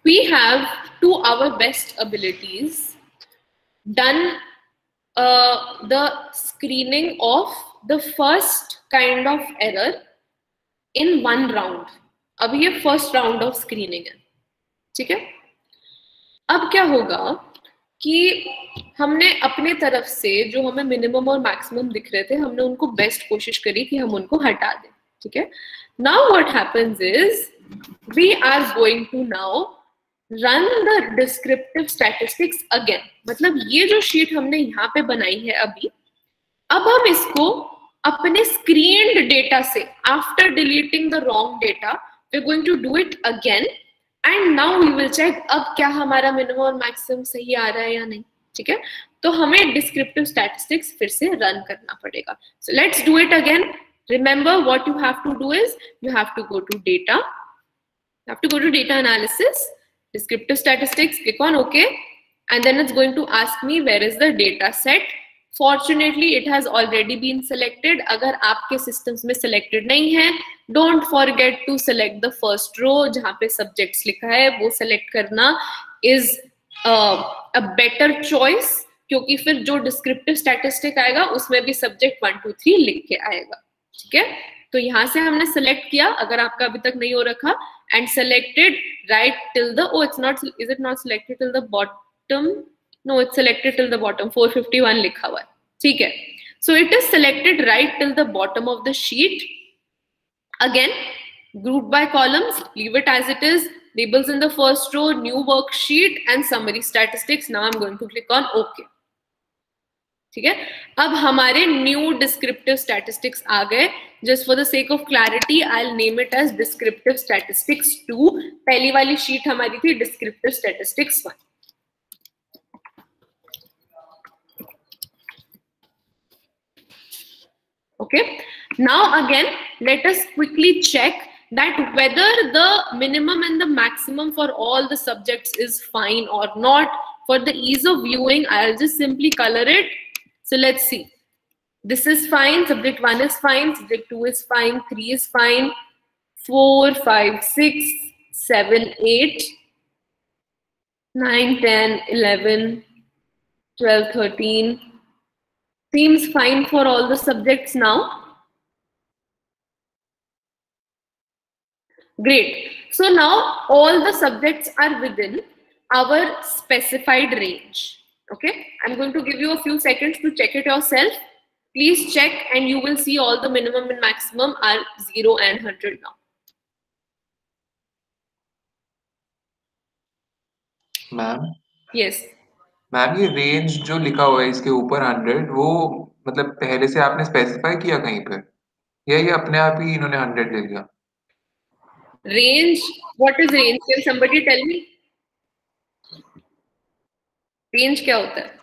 [SPEAKER 1] we have, to our best abilities, done the screening of the first kind of error in one round. अब ये first round of screening है, ठीक है? अब क्या होगा कि हमने अपने तरफ से जो हमें मिनिमम और मैक्सिमम दिख रहे थे, हमने उनको बेस्ट कोशिश करी कि हम उनको हटा दें, ठीक है? Now what happens is we are going to now run the descriptive statistics again. मतलब ये जो शीट हमने यहाँ पे बनाई है अभी, अब हम इसको अपने screened data से, after deleting the wrong data, we're going to do it again. And now we will check अब क्या हमारा मिनिमम और मैक्सिमम सही आ रहा है या नहीं, ठीक है? तो हमें डिस्क्रिप्टिव स्टैटिस्टिक्स फिर से रन करना पड़ेगा. So let's do it again. Remember what you have to do is you have to go to data. You have to go to data analysis, descriptive statistics, click on OK, and then it's going to ask me where is the data set. Fortunately, it has already been selected. अगर आपके systems में selected नहीं है, don't forget to select the first row जहाँ पे subjects लिखा है, वो select करना is a better choice, क्योंकि फिर जो descriptive statistic आएगा उसमें भी subject 1, 2, 3 लिख के आएगा, ठीक है? तो यहाँ से हमने select किया, अगर आपका अभी तक नहीं हो रखा, and selected right till the, oh it's not, is it not selected till the bottom? No, it's selected till the bottom. 451 लिखा हुआ है, ठीक है. So it is selected right till the bottom of the sheet. Again, grouped by columns, leave it as it is. Labels in the first row, new worksheet and summary statistics. Now I'm going to click on OK. ठीक है. अब हमारे new descriptive statistics आ गए. Just for the sake of clarity, I'll name it as descriptive statistics 2. पहली वाली sheet हमारी थी descriptive statistics 1. Okay. Now again, let us quickly check that whether the minimum and the maximum for all the subjects is fine or not. For the ease of viewing, I'll just simply color it. So let's see. This is fine. Subject 1 is fine. Subject 2 is fine. 3 is fine. 4, 5, 6, 7, 8, 9, 10, 11, 12, 13. Seems fine for all the subjects now. Great. So now all the subjects are within our specified range. Okay. I'm going to give you a few seconds to check it yourself. Please check and you will see all the minimum and maximum are 0 and 100 now.
[SPEAKER 6] Ma'am
[SPEAKER 1] Yes.
[SPEAKER 6] Ma'am ये range जो लिखा हुआ है इसके ऊपर 100, वो मतलब पहले से आपने स्पेसिफाई किया कहीं पर, या ये अपने आप ही इन्होंने 100 ले लिया?
[SPEAKER 1] Range, what is range? Can somebody tell me? Range क्या होता है?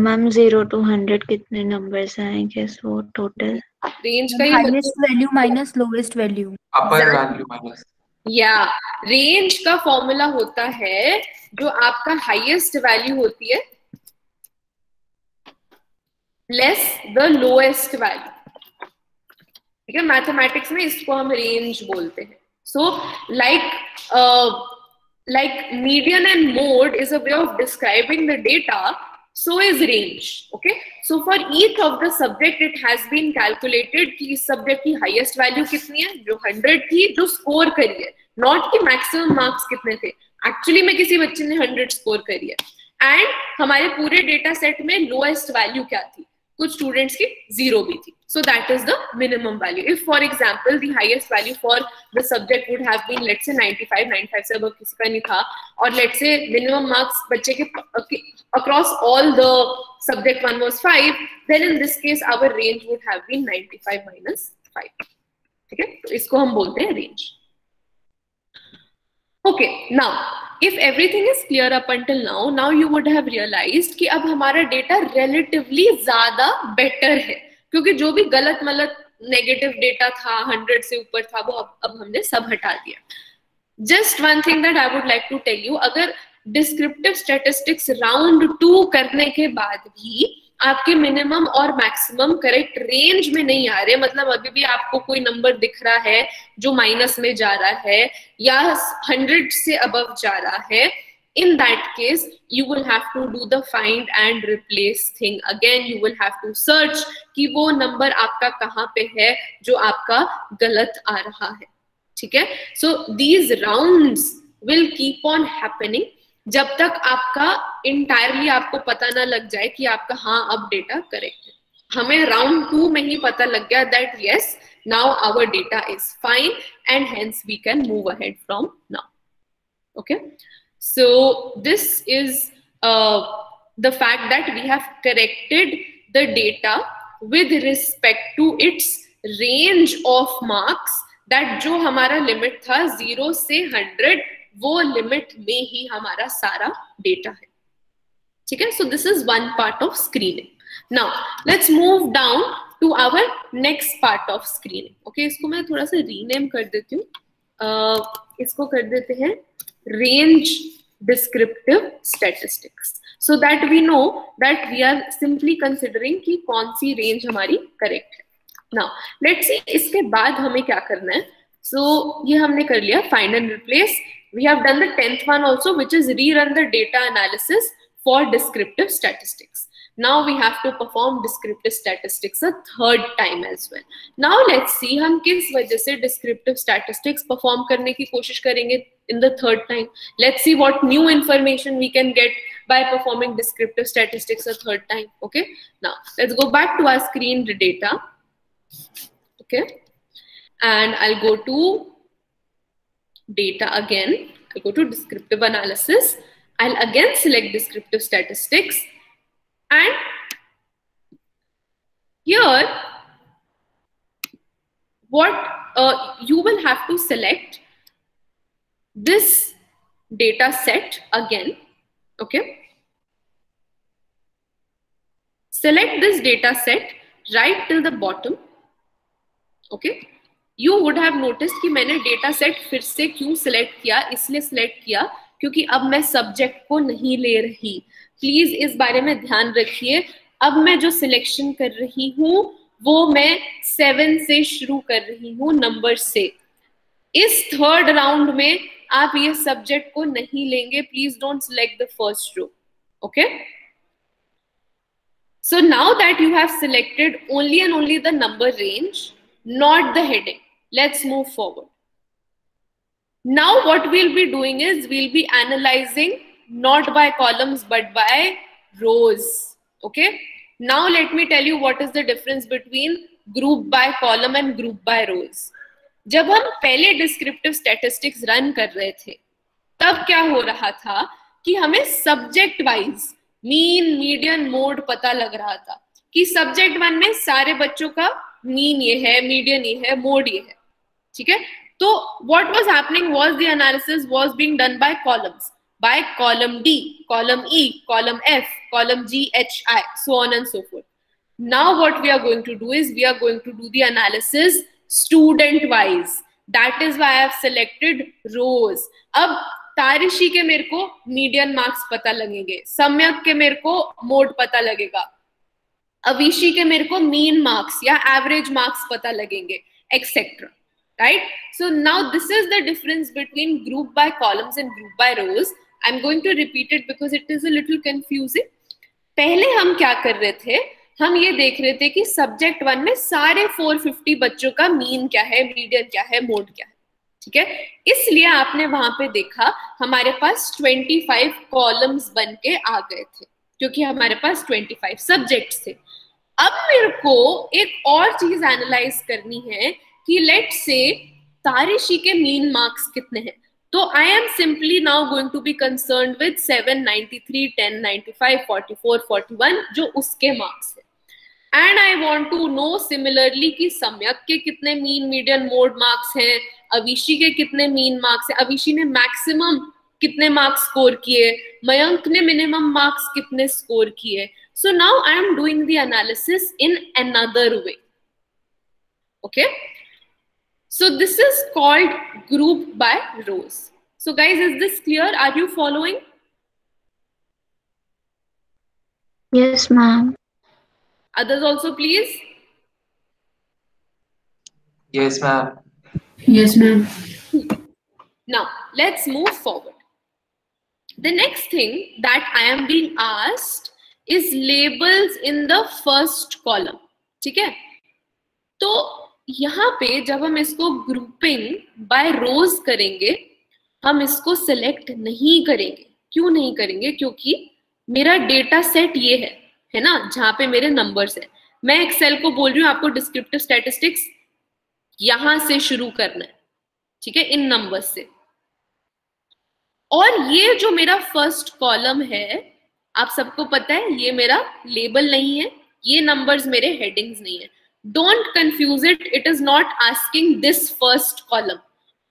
[SPEAKER 3] मैम 0 to 100 कितने नंबर्स हैं? गेस वो टोटल
[SPEAKER 1] Range का
[SPEAKER 8] highest value minus lowest value.
[SPEAKER 6] अपर वैल्यू माइनस.
[SPEAKER 1] या रेंज का फॉर्मूला होता है जो आपका हाईएस्ट वैल्यू होती है लेस द लोएस्ट वैल्यू. ठीक है, मैथमेटिक्स में इसको हम रेंज बोलते हैं. सो like median and mode is a way of describing the data, so is range. Okay, so for each of the subject it has been calculated कि इस subject की highest value कितनी है, जो 100 थी, जो score करी है, not कि maximum marks कितने थे. Actually में किसी बच्चे ने 100 score करी है, and हमारे पूरे data set में lowest value क्या थी, कुछ students की 0 भी थी. So that is the minimum value. If for example the highest value for the subject would have been let's say 95 से above किसी का नहीं था, और let's say minimum marks बच्चे के across all the subject 1 was 5, then in this case our range would have been 95 minus 5. ठीक है, तो इसको हम बोलते हैं range. Okay, now if everything is clear up until now you would have realized कि अब हमारा data relatively ज़्यादा better है, क्योंकि जो भी गलत मलत नेगेटिव डेटा था 100 से ऊपर था वो अब हमने सब हटा दिया. Just one thing that I would like to tell you, अगर डिस्क्रिप्टिव स्टैटिस्टिक्स राउंड 2 करने के बाद भी आपके मिनिमम और मैक्सिमम करेक्ट रेंज में नहीं आ रहे, मतलब अभी भी आपको कोई नंबर दिख रहा है जो माइनस में जा रहा है या 100 से अबव जा रहा है, in that case you will have to do the find and replace thing again. You will have to search कि वो नंबर आपका कहाँ पे है जो आपका गलत आ रहा है. ठीक है, so these rounds will keep on happening जब तक आपका entirely आपको पता ना लग जाए कि आपका हाँ अब डेटा करेक्ट है. हमें राउंड 2 में ही पता लग गया that yes now our data is fine and hence we can move ahead from now. Okay, so this is the fact that we have corrected the data with respect to its range of marks, that जो हमारा limit था 0 से 100 वो limit में ही हमारा सारा data है. ठीक है, so this is one part of screening. Now let's move down to our next part of screening. Okay, इसको मैं थोड़ा सा रीनेम कर देती हूँ, इसको कर देते हैं range descriptive statistics, so that we know that we are simply considering कि कौन सी range हमारी correct है. Now let's see इसके बाद हमें क्या करना है. So ये हमने कर लिया find and replace. We have done the 10th one also, which is rerun the data analysis for descriptive statistics. Now we have to perform descriptive statistics a third time as well. Now let's see हम किस वजह से descriptive statistics perform करने की कोशिश करेंगे in the third time. Let's see what new information we can get by performing descriptive statistics a third time. Okay, now let's go back to our screen data. Okay, and I'll go to data again. I'll go to descriptive analysis. I'll again select descriptive statistics. And here, what you will have to select this data set again. Okay. Select this data set right till the bottom. Okay. You would have noticed कि मैंने data set फिर से क्यों select किया, इसलिए select किया क्योंकि अब मैं सब्जेक्ट को नहीं ले रही. प्लीज इस बारे में ध्यान रखिए. अब मैं जो सिलेक्शन कर रही हूँ वो मैं 7 से शुरू कर रही हूँ, नंबर से. इस थर्ड राउंड में आप ये सब्जेक्ट को नहीं लेंगे. Please don't select the first row. Okay, so now that you have selected only and only the number range, not the heading, let's move forward. Now what we'll be doing is we'll be analyzing not by columns but by rows. Okay, now let me tell you what is the difference between group by column and group by rows. जब हम पहले descriptive statistics run कर रहे थे तब क्या हो रहा था कि हमें subject wise mean, median, mode पता लग रहा था कि subject 1 में सारे बच्चों का mean ये है, median ये है, mode ये है. ठीक है, so what was happening was the analysis was being done by columns, by column D, column E, column F, column G, H, I, so on and so forth. Now what we are going to do is we are going to do the analysis student wise. That is why I have selected rows. अब तारिशी के मेरे को median marks पता लगेंगे, सम्यक के मेरे को mode पता लगेगा, अविशी के मेरे को mean marks या average marks पता लगेंगे, etc. Right? So now this is the difference between group by columns and group by rows. I'm going to repeat it because it is a little confusing. पहले हम क्या कर रहे थे, हम ये देख रहे थे कि सब्जेक्ट 1 में सारे 450 बच्चों का मीन क्या है, मीडियन क्या है, मोड क्या है. ठीक है, इसलिए आपने वहां पे देखा हमारे पास 25 कॉलम्स बन के आ गए थे क्योंकि हमारे पास 25 सब्जेक्ट्स थे. अब मेरे को एक और चीज एनालाइज करनी है कि लेट्स से तारिशी के मीन मार्क्स कितने हैं. तो I am simply now going to be concerned with 793, 1095, 44, 41 जो उसके मार्क्स है. And I want to know similarly कि सम्यक के कितने मीन, मीडियन, मोड मार्क्स हैं, अविशी के कितने मीन मार्क्स हैं, अविशी ने मैक्सिमम कितने मार्क्स स्कोर किए, मयंक ने मिनिमम मार्क्स कितने स्कोर किए. So now I am doing the analysis in another way. Okay, so this is called group by rows. So guys, is this clear? Are you following?
[SPEAKER 3] Yes, ma'am.
[SPEAKER 1] Others also, please.
[SPEAKER 6] Yes, ma'am.
[SPEAKER 8] Yes, ma'am.
[SPEAKER 1] Now let's move forward. The next thing that I am being asked is labels in the first column. ठीक है, तो यहाँ पे जब हम इसको grouping bye रोज करेंगे हम इसको सिलेक्ट नहीं करेंगे. क्यों नहीं करेंगे? क्योंकि मेरा डेटा सेट ये है ना, जहाँ पे मेरे नंबर्स है. मैं एक्सेल को बोल रही हूँ आपको डिस्क्रिप्टिव स्टैटिस्टिक्स यहां से शुरू करना है. ठीक है, इन नंबर्स से. और ये जो मेरा फर्स्ट कॉलम है आप सबको पता है ये मेरा लेबल नहीं है, ये नंबर्स मेरे हेडिंग्स नहीं है. Don't confuse it. It is not asking this first column.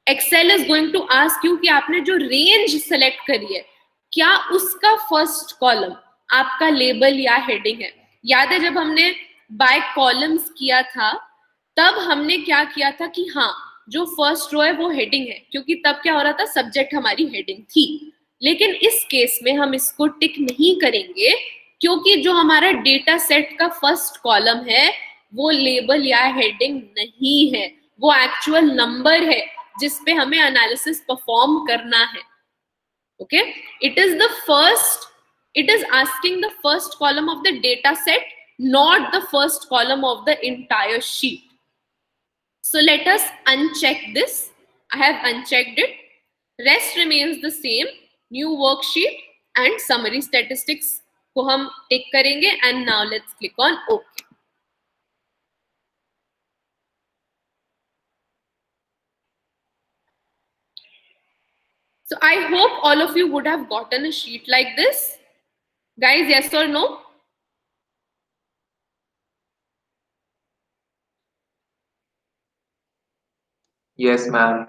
[SPEAKER 1] Excel is going to ask you कि आपने जो range select करी है क्या उसका first column आपका label या heading है. याद है जब हमने by columns किया था तब हमने क्या किया था कि हाँ जो first row है वो heading है क्योंकि तब क्या हो रहा था, subject हमारी heading थी. लेकिन इस केस में हम इसको टिक नहीं करेंगे क्योंकि जो हमारा डेटा सेट का फर्स्ट कॉलम है वो लेबल या हेडिंग नहीं है, वो एक्चुअल नंबर है जिस पे हमें एनालिसिस परफॉर्म करना है. Okay, it is the first It is asking the first column of the data set, not the first column of the entire sheet. So let us uncheck this. I have unchecked it. Rest remains the same. New worksheet and summary statistics को हम टिक करेंगे and now let's click on OK. So I hope all of you would have gotten a sheet like this. Guys, yes or no?
[SPEAKER 6] Yes, ma'am.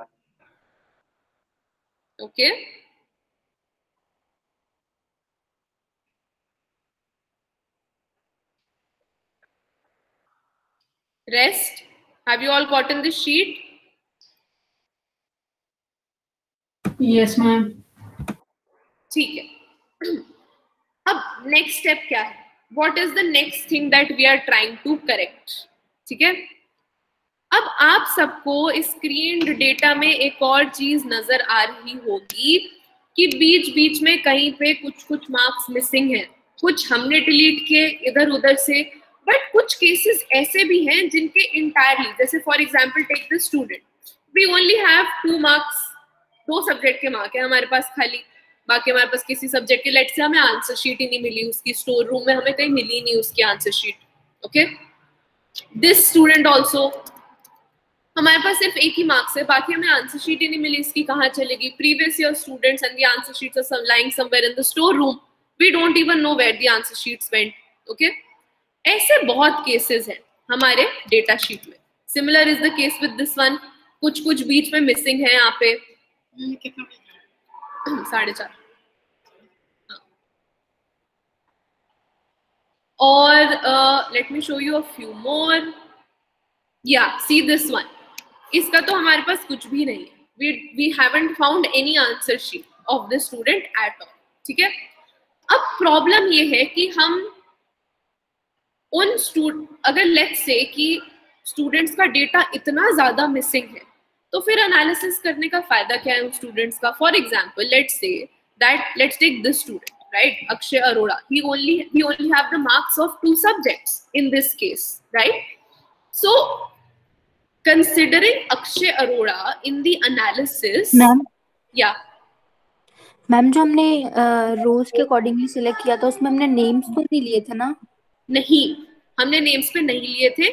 [SPEAKER 1] Okay. Rest. Have you all gotten the sheet?
[SPEAKER 8] Yes, ma'am.
[SPEAKER 1] ठीक है. अब next step क्या है? What is the next thing that we are trying to correct? ठीक है. अब आप सबको स्क्रीन्ड डेटा में एक और चीज नजर आ रही होगी कि बीच बीच में कहीं पे कुछ मार्क्स मिसिंग हैं, कुछ हमने डिलीट किए इधर उधर से, बट कुछ केसेस ऐसे भी हैं जिनके इंटायरली, जैसे for example take the student, we only have 2 marks, 2 subject के मार्क है हमारे पास खाली, बाकी हमारे पास किसी सब्जेक्ट के लेट्स से हमें आंसर शीट ही नहीं मिली, उसकी स्टोर रूम में हमें कहीं मिली नहीं उसकी answer sheet. Okay, this student also, हमारे पास सिर्फ 1 ही मार्क्स है, बाकी हमें आंसर शीट ही नहीं मिली, इसकी कहाँ चलेगी. Previous year students and the answer sheets are lying somewhere in the store room, we don't even know where the answer sheets went. Okay, ऐसे बहुत केसेस हैं हमारे डेटा शीट में. Similar is the case with this one. कुछ बीच में missing है यहाँ पे. 4:30. और let me show you a few more. या सी दिस वन, इसका तो हमारे पास कुछ भी नहीं है. we haven't found any answer sheet of the student at all. ठीक है. अब प्रॉब्लम ये है कि हम उन अगर लेट्स से कि स्टूडेंट्स का डेटा इतना ज्यादा मिसिंग है, तो फिर एनालिसिस करने का फायदा क्या है उन स्टूडेंट्स का. For example let's say that let's take this student, right, Akshay Arora. He only have the marks of 2 subjects in this case, right? So considering Akshay Arora in the analysis,
[SPEAKER 8] ma'am,
[SPEAKER 1] yeah,
[SPEAKER 8] ma'am जो हमने रोज के accordingly select किया था उसमें हमने names तो नहीं लिए थे ना?
[SPEAKER 1] नहीं, हमने नेम्स पे नहीं लिए थे.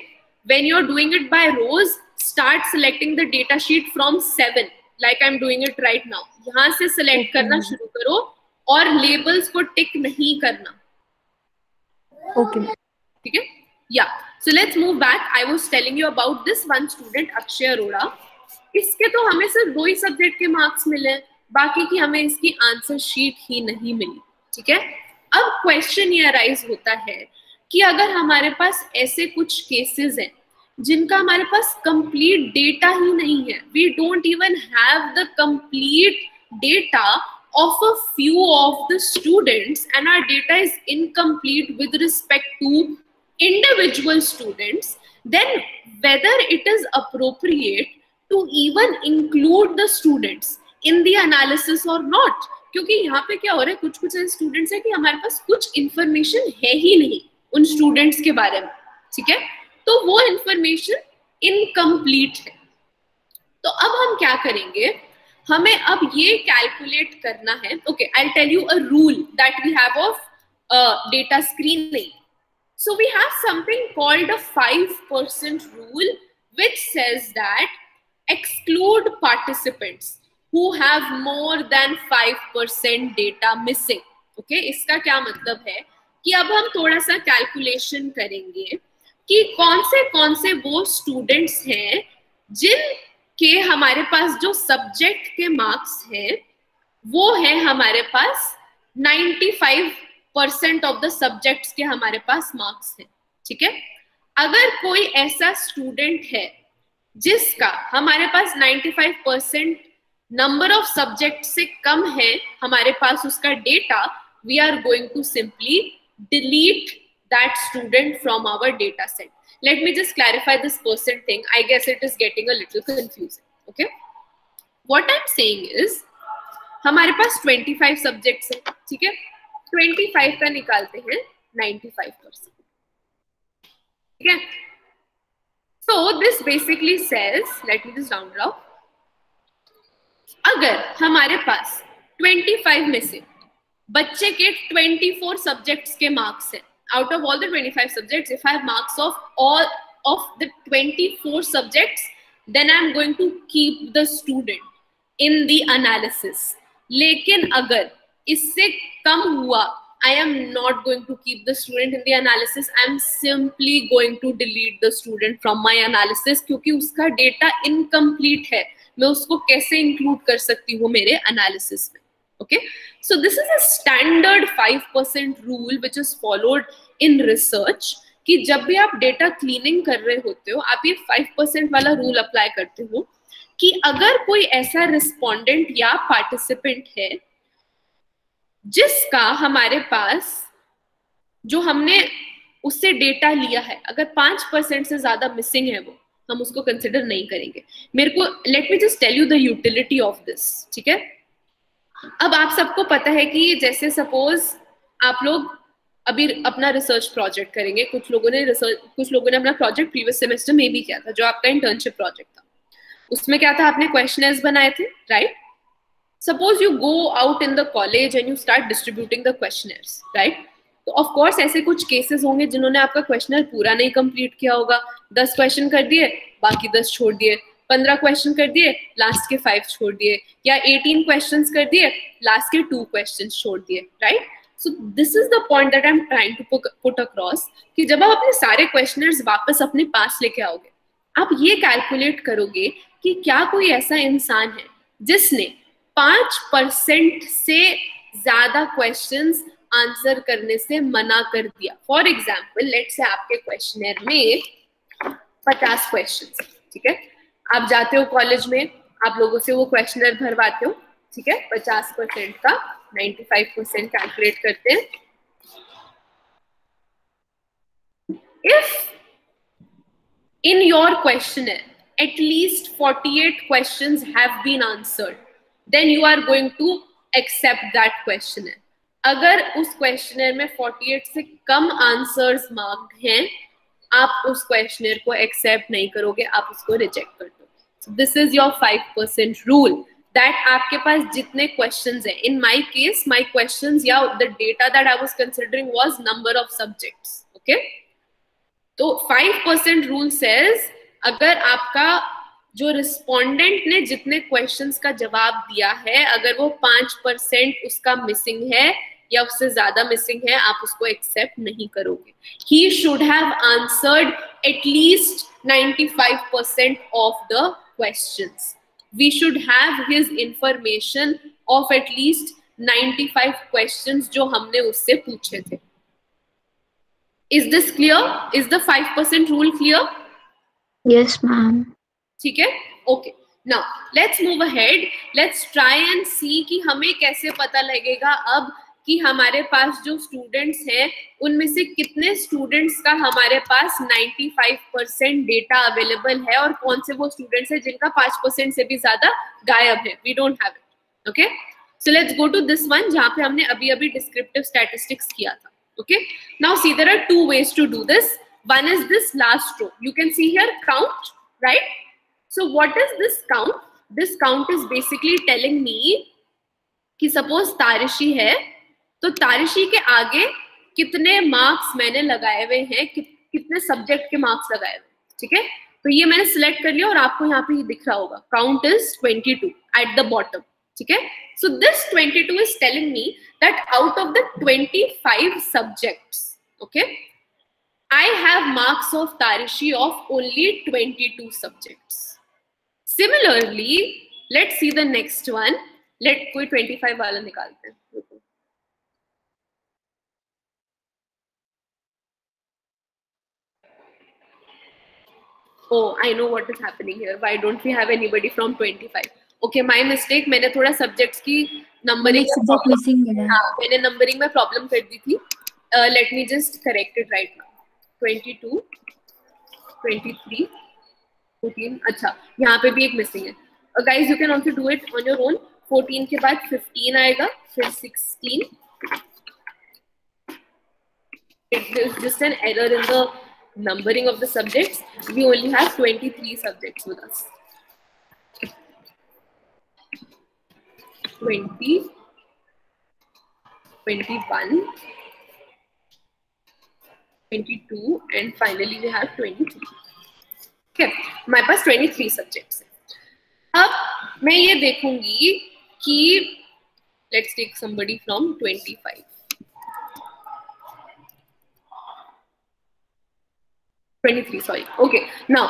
[SPEAKER 1] When you're doing it by rows, start selecting the data sheet from 7, like I'm doing it right now. यहाँ से select करना शुरू करो और labels को टिक नहीं करना.
[SPEAKER 8] ओके,
[SPEAKER 1] ठीक है. Yeah, so let's move back. I was telling you about this one student Akshay Arora. इसके तो हमें सिर्फ 2 ही सब्जेक्ट के मार्क्स मिले, बाकी की हमें इसकी आंसर शीट ही नहीं मिली. ठीक है. अब क्वेश्चन ये अराइज होता है कि अगर हमारे पास ऐसे कुछ केसेस हैं जिनका हमारे पास कंप्लीट डेटा ही नहीं है, we don't even have the complete data of a few of the students and our data is incomplete with respect to individual students, then whether it is appropriate to even include the students in the analysis or not. क्योंकि यहाँ पे क्या हो रहा है, कुछ ऐसे students है कि हमारे पास कुछ इंफॉर्मेशन है ही नहीं उन स्टूडेंट्स के बारे में. ठीक है, तो वो इंफॉर्मेशन इनकम्प्लीट है. तो अब हम क्या करेंगे, हमें अब ये कैलकुलेट करना है. Okay, I will tell you a rule that we have of data screening. So we have something called a 5% rule, which says that exclude participants who have more than 5% data missing. Okay, इसका क्या मतलब है कि अब हम थोड़ा सा calculation करेंगे कि कौन से वो स्टूडेंट्स हैं जिनके हमारे पास जो सब्जेक्ट के मार्क्स हैं वो है हमारे पास 95% ऑफ द सब्जेक्ट्स के हमारे पास मार्क्स हैं. ठीक है. अगर कोई ऐसा स्टूडेंट है जिसका हमारे पास 95% नंबर ऑफ सब्जेक्ट से कम है हमारे पास उसका data, we are going to simply delete that student from our data set. Let me just clarify this percent thing. I guess it is getting a little confusing. Okay, what I am saying is हमारे पास 25 subjects हैं. ठीक है, 25 का निकालते हैं 95%, ठीक है। So this basically says, let me just round it up, अगर हमारे पास 25 में से बच्चे के 24 सब्जेक्ट्स के मार्क्स हैं, out of all the 25 subjects, if I have marks of all of the 24 subjects, then I am going to keep the student in the analysis. लेकिन अगर इससे कम हुआ, I am not going to keep the student in the analysis. I am simply going to delete the student from my analysis, क्योंकि उसका data incomplete है. मैं उसको कैसे इंक्लूड कर सकती हूँ मेरे एनालिसिस में? Okay, so this is a standard 5% rule which is followed in research, कि जब भी आप डेटा क्लीनिंग कर रहे होते हो, आप ये 5% वाला रूल अप्लाई करते हो कि अगर कोई ऐसा रिस्पोंडेंट या पार्टिसिपेंट है जिसका हमारे पास जो हमने उससे डेटा लिया है, अगर 5% से ज्यादा मिसिंग है, वो हम उसको कंसिडर नहीं करेंगे। मेरे को let me just tell you the utility of this, ठीक है। अब आप सबको पता है कि जैसे सपोज आप लोग अभी अपना रिसर्च प्रोजेक्ट करेंगे, कुछ लोगों ने अपना प्रोजेक्ट प्रीवियस सेमेस्टर में भी किया था, जो आपका इंटर्नशिप प्रोजेक्ट था। उसमें क्या था, आपने क्वेश्चनर्स बनाए थे, right. Suppose you go out in the college and you start distributing the questioners, right. तो ऑफ कोर्स ऐसे कुछ केसेस होंगे जिन्होंने आपका क्वेश्चनर पूरा नहीं कंप्लीट किया होगा। 10 क्वेश्चन कर दिए, बाकी 10 छोड़ दिए, 15 क्वेश्चन कर दिए, लास्ट के 5 छोड़ दिए, या 18 क्वेश्चंस कर दिए, लास्ट के 2 क्वेश्चंस छोड़ दिए, right. So this is the point that I am trying to put across, कि जब आप अपने सारे क्वेश्चनर्स वापस अपने पास लेके आओगे, आप ये कैलकुलेट करोगे कि क्या कोई ऐसा इंसान है जिसने 5% से ज्यादा क्वेश्चंस आंसर करने से मना कर दिया। फॉर एग्जाम्पल, लेट्स से आपके क्वेश्चनर में 50 क्वेश्चंस, ठीक है। आप जाते हो कॉलेज में, आप लोगों से वो क्वेश्चनर भरवाते हो, ठीक है। 50% का 95% कैलकुलेट करते हैं। If in your questionnaire at least 48 questions have been answered, then you are going to accept that questionnaire. अगर उस क्वेश्चनर में 48 से कम आंसर्स मार्क्ड हैं, आप उस क्वेश्चनर को एक्सेप्ट नहीं करोगे, आप उसको रिजेक्ट कर दोगे। This is your 5% rule, that आपके पास जितने क्वेश्चंस हैं, in my case my questions या the data that I was considering was number of subjects, okay. तो 5% रूल सेज, अगर आपका जो रिस्पोंडेंट ने जितने क्वेश्चंस का जवाब दिया है, अगर वो 5% उसका मिसिंग है या उससे ज्यादा मिसिंग है, आप उसको एक्सेप्ट नहीं करोगे। He should have answered at least 95% of the questions. We should have his information of at least 95 questions जो हमने उससे पूछे थे। Is this clear? Is the 5% rule clear?
[SPEAKER 3] Yes, ma'am.
[SPEAKER 1] ठीक है, okay. Now let's move ahead. Let's try and see कि हमें कैसे पता लगेगा अब कि हमारे पास जो स्टूडेंट्स हैं उनमें से कितने स्टूडेंट्स का हमारे पास 95% डेटा अवेलेबल है और कौन से वो स्टूडेंट्स हैं जिनका 5% से भी ज्यादा गायब है, we don't have it. Okay, so let's go to this one जहाँ पे हमने अभी डिस्क्रिप्टिव स्टैटिस्टिक्स किया था. Okay, now see there are two ways to do this. One is this last row. You can see here count, right? So what is this count? This count is basically telling me कि suppose तारिशी है, तो तारिशी के आगे कितने marks मैंने लगाए हुए हैं, कितने सब्जेक्ट के मार्क्स लगाए हुए, ठीक है. तो ये मैंने सिलेक्ट कर लिया और आपको यहाँ पे दिख रहा होगा count is 22 at the bottom, ठीक है. So this 22 is telling me that out of the 25 subjects, okay, I have marks of Tarishi of only 22 subjects. Similarly, let's see the next one. कोई 25 वाला निकालते हैं. Oh, I know what is happening here. Why don't we have anybody from 25? Okay, my mistake. मैंने थोड़ा subjects की numbering मैंने numbering में problem कर दी थी. Let me just correct it right now. 22, 23, 14. अच्छा, यहाँ पे भी एक मिसिंग है. Guys, you can also do it on your own. 14 के बाद 15 आएगा, फिर 16, There's just an error in the numbering of the subjects. We only have 23 subjects with us. 20, 21, 22 and finally we have 23. Okay, हमारे पास 23 subjects हैं. अब मैं ये देखूंगी कि let's take somebody from 25. 23, sorry. Okay, now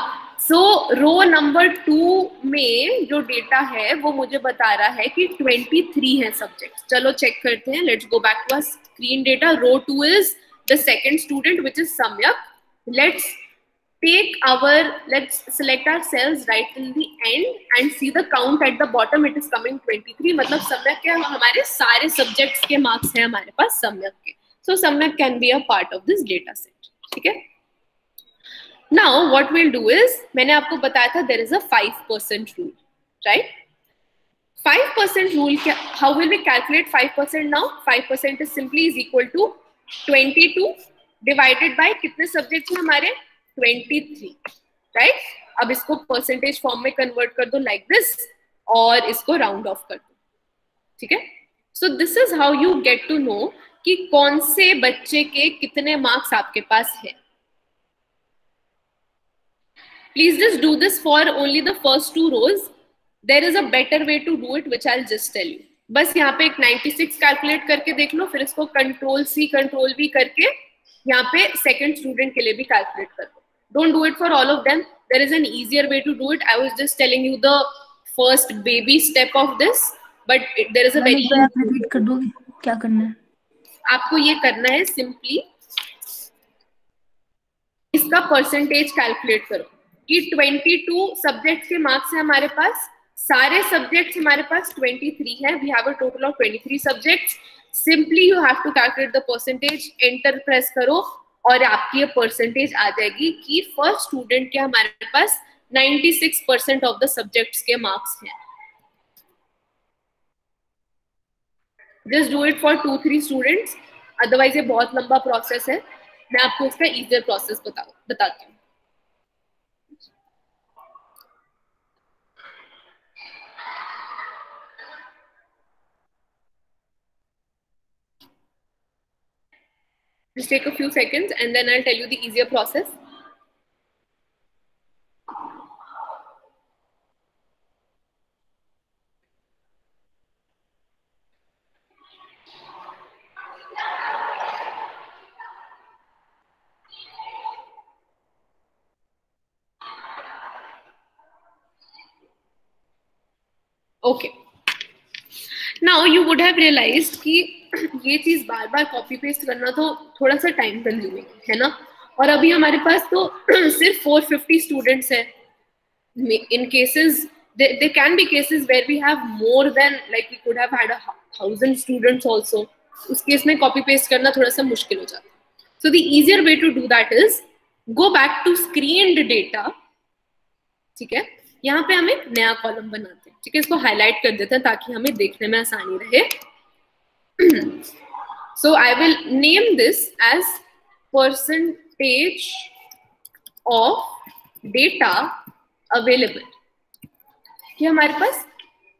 [SPEAKER 1] so row number 2 में जो data है वो मुझे बता रहा है कि 23 है सब्जेक्ट. चलो चेक करते हैं. Let's go back to our screen data. Row 2 is the second student which is Samyak. Let's select our cells right till the end and see the count at the bottom. It is coming 23. मतलब Samyak के हमारे सारे subjects के marks हैं हमारे पास Samyak के. So Samyak can be a part of this data set. ठीक है. Now what we'll do is, मैंने आपको बताया था there is a 5% rule, right? 5% rule क्या? How will we calculate 5% now? 5% is simply is equal to 22 divided by कितने subjects हैं हमारे? 23, right? अब इसको परसेंटेज फॉर्म में कन्वर्ट कर दो like this और इसको राउंड ऑफ कर दो. ठीक है. So this is how you get to know कि कौन से बच्चे के कितने मार्क्स आपके पास है. Please just do this for only the first 2 rows. There is a better way to do it which I'll just tell you. बस यहाँ पे एक 96 कैलकुलेट करके देख लो, फिर इसको Ctrl+C Ctrl+V करके यहाँ पे सेकंड स्टूडेंट के लिए भी कैलकुलेट कर दो. Don't do it for all of them. There is an easier way to do it. I was just telling you the first baby step of this, but there is a very
[SPEAKER 8] repeat कर दोगे क्या करना है?
[SPEAKER 1] आपको ये करना है simply इसका परसेंटेज कैलकुलेट करो कि 22 सब्जेक्ट्स के मार्क्स हैं हमारे पास. सारे सब्जेक्ट्स हमारे पास 23 है. We have a total of 23 subjects. Simply you have to calculate the percentage. Enter press करो और आपकी ये परसेंटेज आ जाएगी कि फर्स्ट स्टूडेंट के हमारे पास 96% ऑफ द सब्जेक्ट्स के मार्क्स हैं. Just do it for 2-3 students. Otherwise ये बहुत लंबा प्रोसेस है. मैं आपको इसका इजियर प्रोसेस बताती हूँ. Just take a few seconds and then I'll tell you the easier process. Okay. Now you would have realized कि ये चीज बार बार कॉपी पेस्ट करना तो थोड़ा सा टाइम कंज्यूमिंग है ना. और अभी हमारे पास तो सिर्फ 450 स्टूडेंट्स हैं. In cases there can be cases where we have more than, like we could have had 1,000 students also. उस केस में कॉपी पेस्ट करना थोड़ा सा मुश्किल हो जाता है. So the easier way to do that is go back to screened data. ठीक है. यहाँ पे हम एक नया कॉलम बनाते हैं. ठीक है. इसको हाईलाइट कर देते हैं ताकि हमें देखने में आसानी रहे. So I will name this as percentage of data available. कि हमारे पास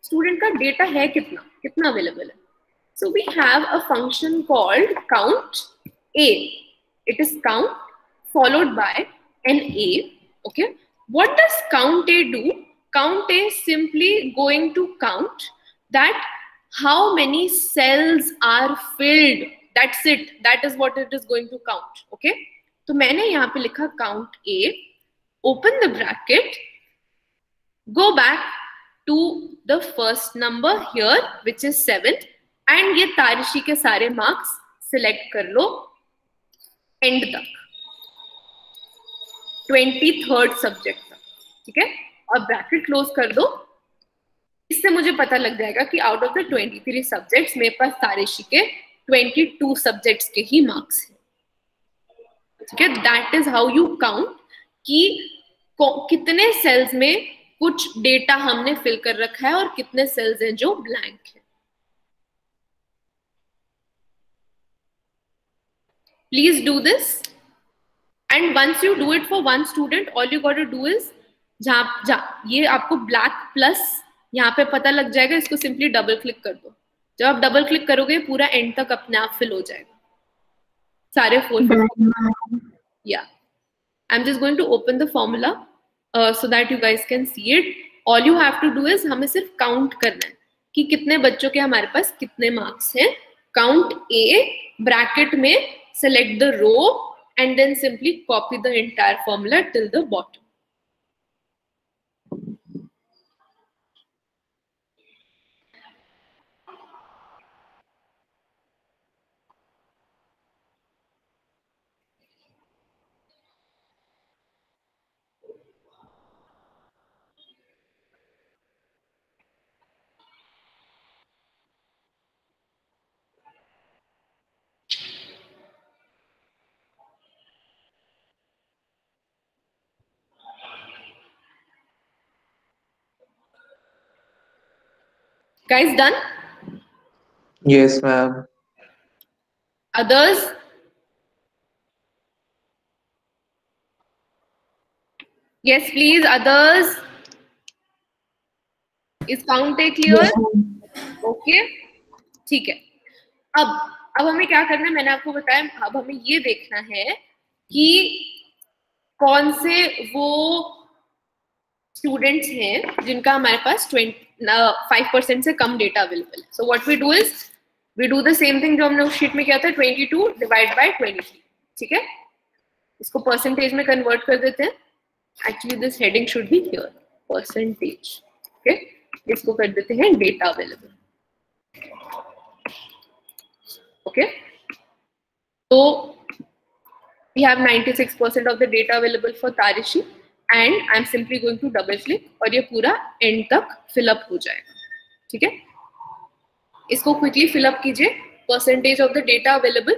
[SPEAKER 1] स्टूडेंट का डेटा है कितना अवेलेबल है. So we have a function called count A. It is count followed by an A. Okay. What does count A do? Count A is simply going to count that how many cells are filled. That's it. That is what it is going to count. Okay. तो मैंने यहाँ पे लिखा count A, open the bracket, go back to the first number here which is 7 and ये तारिशी के सारे marks select कर लो end तक 23rd subject तक. ठीक है. और ब्रैकेट क्लोज कर दो. इससे मुझे पता लग जाएगा कि आउट ऑफ द 23 सब्जेक्ट्स मेरे पास तारिशी के 22 सब्जेक्ट्स के ही मार्क्स हैं. ठीक है. That is how you count कि कितने सेल्स में कुछ डेटा हमने फिल कर रखा है और कितने सेल्स हैं जो ब्लैंक है. Please do this. And once you do it for one student, all you got to do is ये आपको ब्लैक प्लस यहाँ पे पता लग जाएगा, इसको सिंपली डबल क्लिक कर दो. जब आप डबल क्लिक करोगे पूरा एंड तक अपने आप फिल हो जाएगा सारे 450. Yeah, I'm just going to open the formula so that you guys can see it. All you have to do is हमें सिर्फ काउंट करना है कि कितने बच्चों के हमारे पास कितने मार्क्स हैं. काउंट A, ब्रैकेट में select the row and then simply copy the entire formula till the bottom. Guys, done?
[SPEAKER 6] Yes, ma'am.
[SPEAKER 1] Others? Yes, please. Others? Is count A clear? Okay. ठीक है. अब हमें क्या करना है, मैंने आपको बताया. अब हमें ये देखना है कि कौन से वो स्टूडेंट्स हैं जिनका हमारे पास 5% से कम डेटा अवेलेबल है. So what we do is we do the same thing जो हमने उस शीट में किया था, 22 डिवाइड बाय 23. ठीक है, इसको परसेंटेज में कन्वर्ट कर देते हैं. Actually this heading should be here, percentage. Okay, इसको कर देते हैं डेटा अवेलेबल. ओके, तो we have 96% of the data available for Tarishi and I'm simply going to double click और ये पूरा end तक fill up हो जाएगा. ठीक है, इसको quickly fill up कीजिए. Percentage of the data available.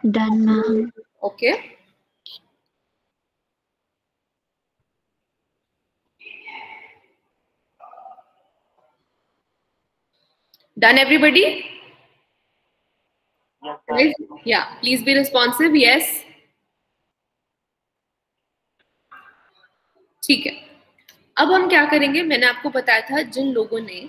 [SPEAKER 3] Done, ma'am.
[SPEAKER 1] Okay. Done, everybody? Yes. Yeah, please be responsive. Yes. ठीक है, अब हम क्या करेंगे, मैंने आपको बताया था जिन लोगों ने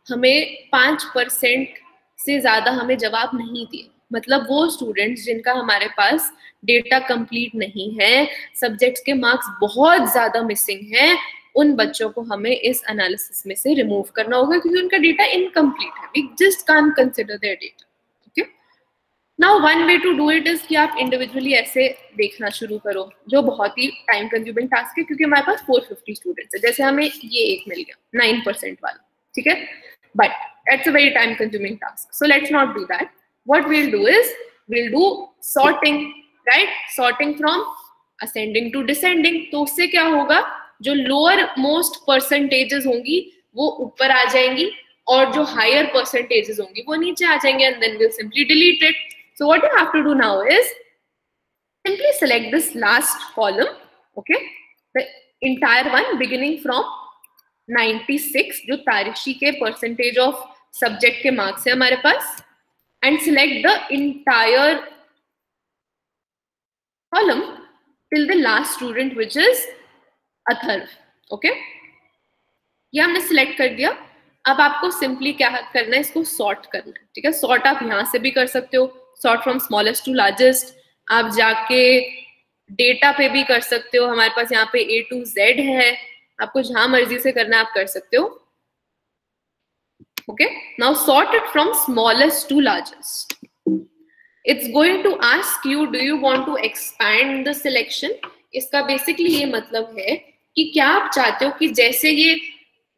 [SPEAKER 1] हमें 5% से ज्यादा हमें जवाब नहीं दिए, मतलब वो स्टूडेंट्स जिनका हमारे पास डेटा कंप्लीट नहीं है, सब्जेक्ट्स के मार्क्स बहुत ज्यादा मिसिंग हैं, उन बच्चों को हमें इस एनालिसिस में से रिमूव करना होगा क्योंकि उनका डेटा इनकम्प्लीट है. We just can't consider their data. ठीक है, now one way to do it is कि आप इंडिविजुअली ऐसे देखना शुरू करो, जो बहुत ही टाइम कंज्यूमिंग टास्क है क्योंकि हमारे पास 450 स्टूडेंट्स है. जैसे हमें ये एक मिल गया 9% वाला. ठीक है, but it's a very time consuming task, so let's not do that. What we'll do is we'll do sorting, right? Sorting from ascending to descending. तो उससे क्या होगा, जो लोअर मोस्ट परसेंटेजेस होंगी वो ऊपर आ जाएंगी और जो हायर परसेंटेजेस होंगी वो नीचे आ जाएंगे, and then we'll simply delete it. So what you have to do now is simply select this last column, okay, the entire one beginning from 96 जो तारिशी के परसेंटेज ऑफ सब्जेक्ट के मार्क्स है हमारे पास, and select the entire column till the last student which is Atharva. Okay, ये हमने select कर दिया. अब आपको सिंपली क्या करना है, इसको सॉर्ट करना है. ठीक है, सॉर्ट आप यहां से भी कर सकते हो, sort from smallest to largest. आप जाके डेटा पे भी कर सकते हो, हमारे पास यहाँ पे A to Z है, आपको जहां मर्जी से करना है आप कर सकते हो. Okay, now sort it from smallest to largest. It's going to ask you, do you want to expand the selection? इसका बेसिकली ये मतलब है कि क्या आप चाहते हो कि जैसे ये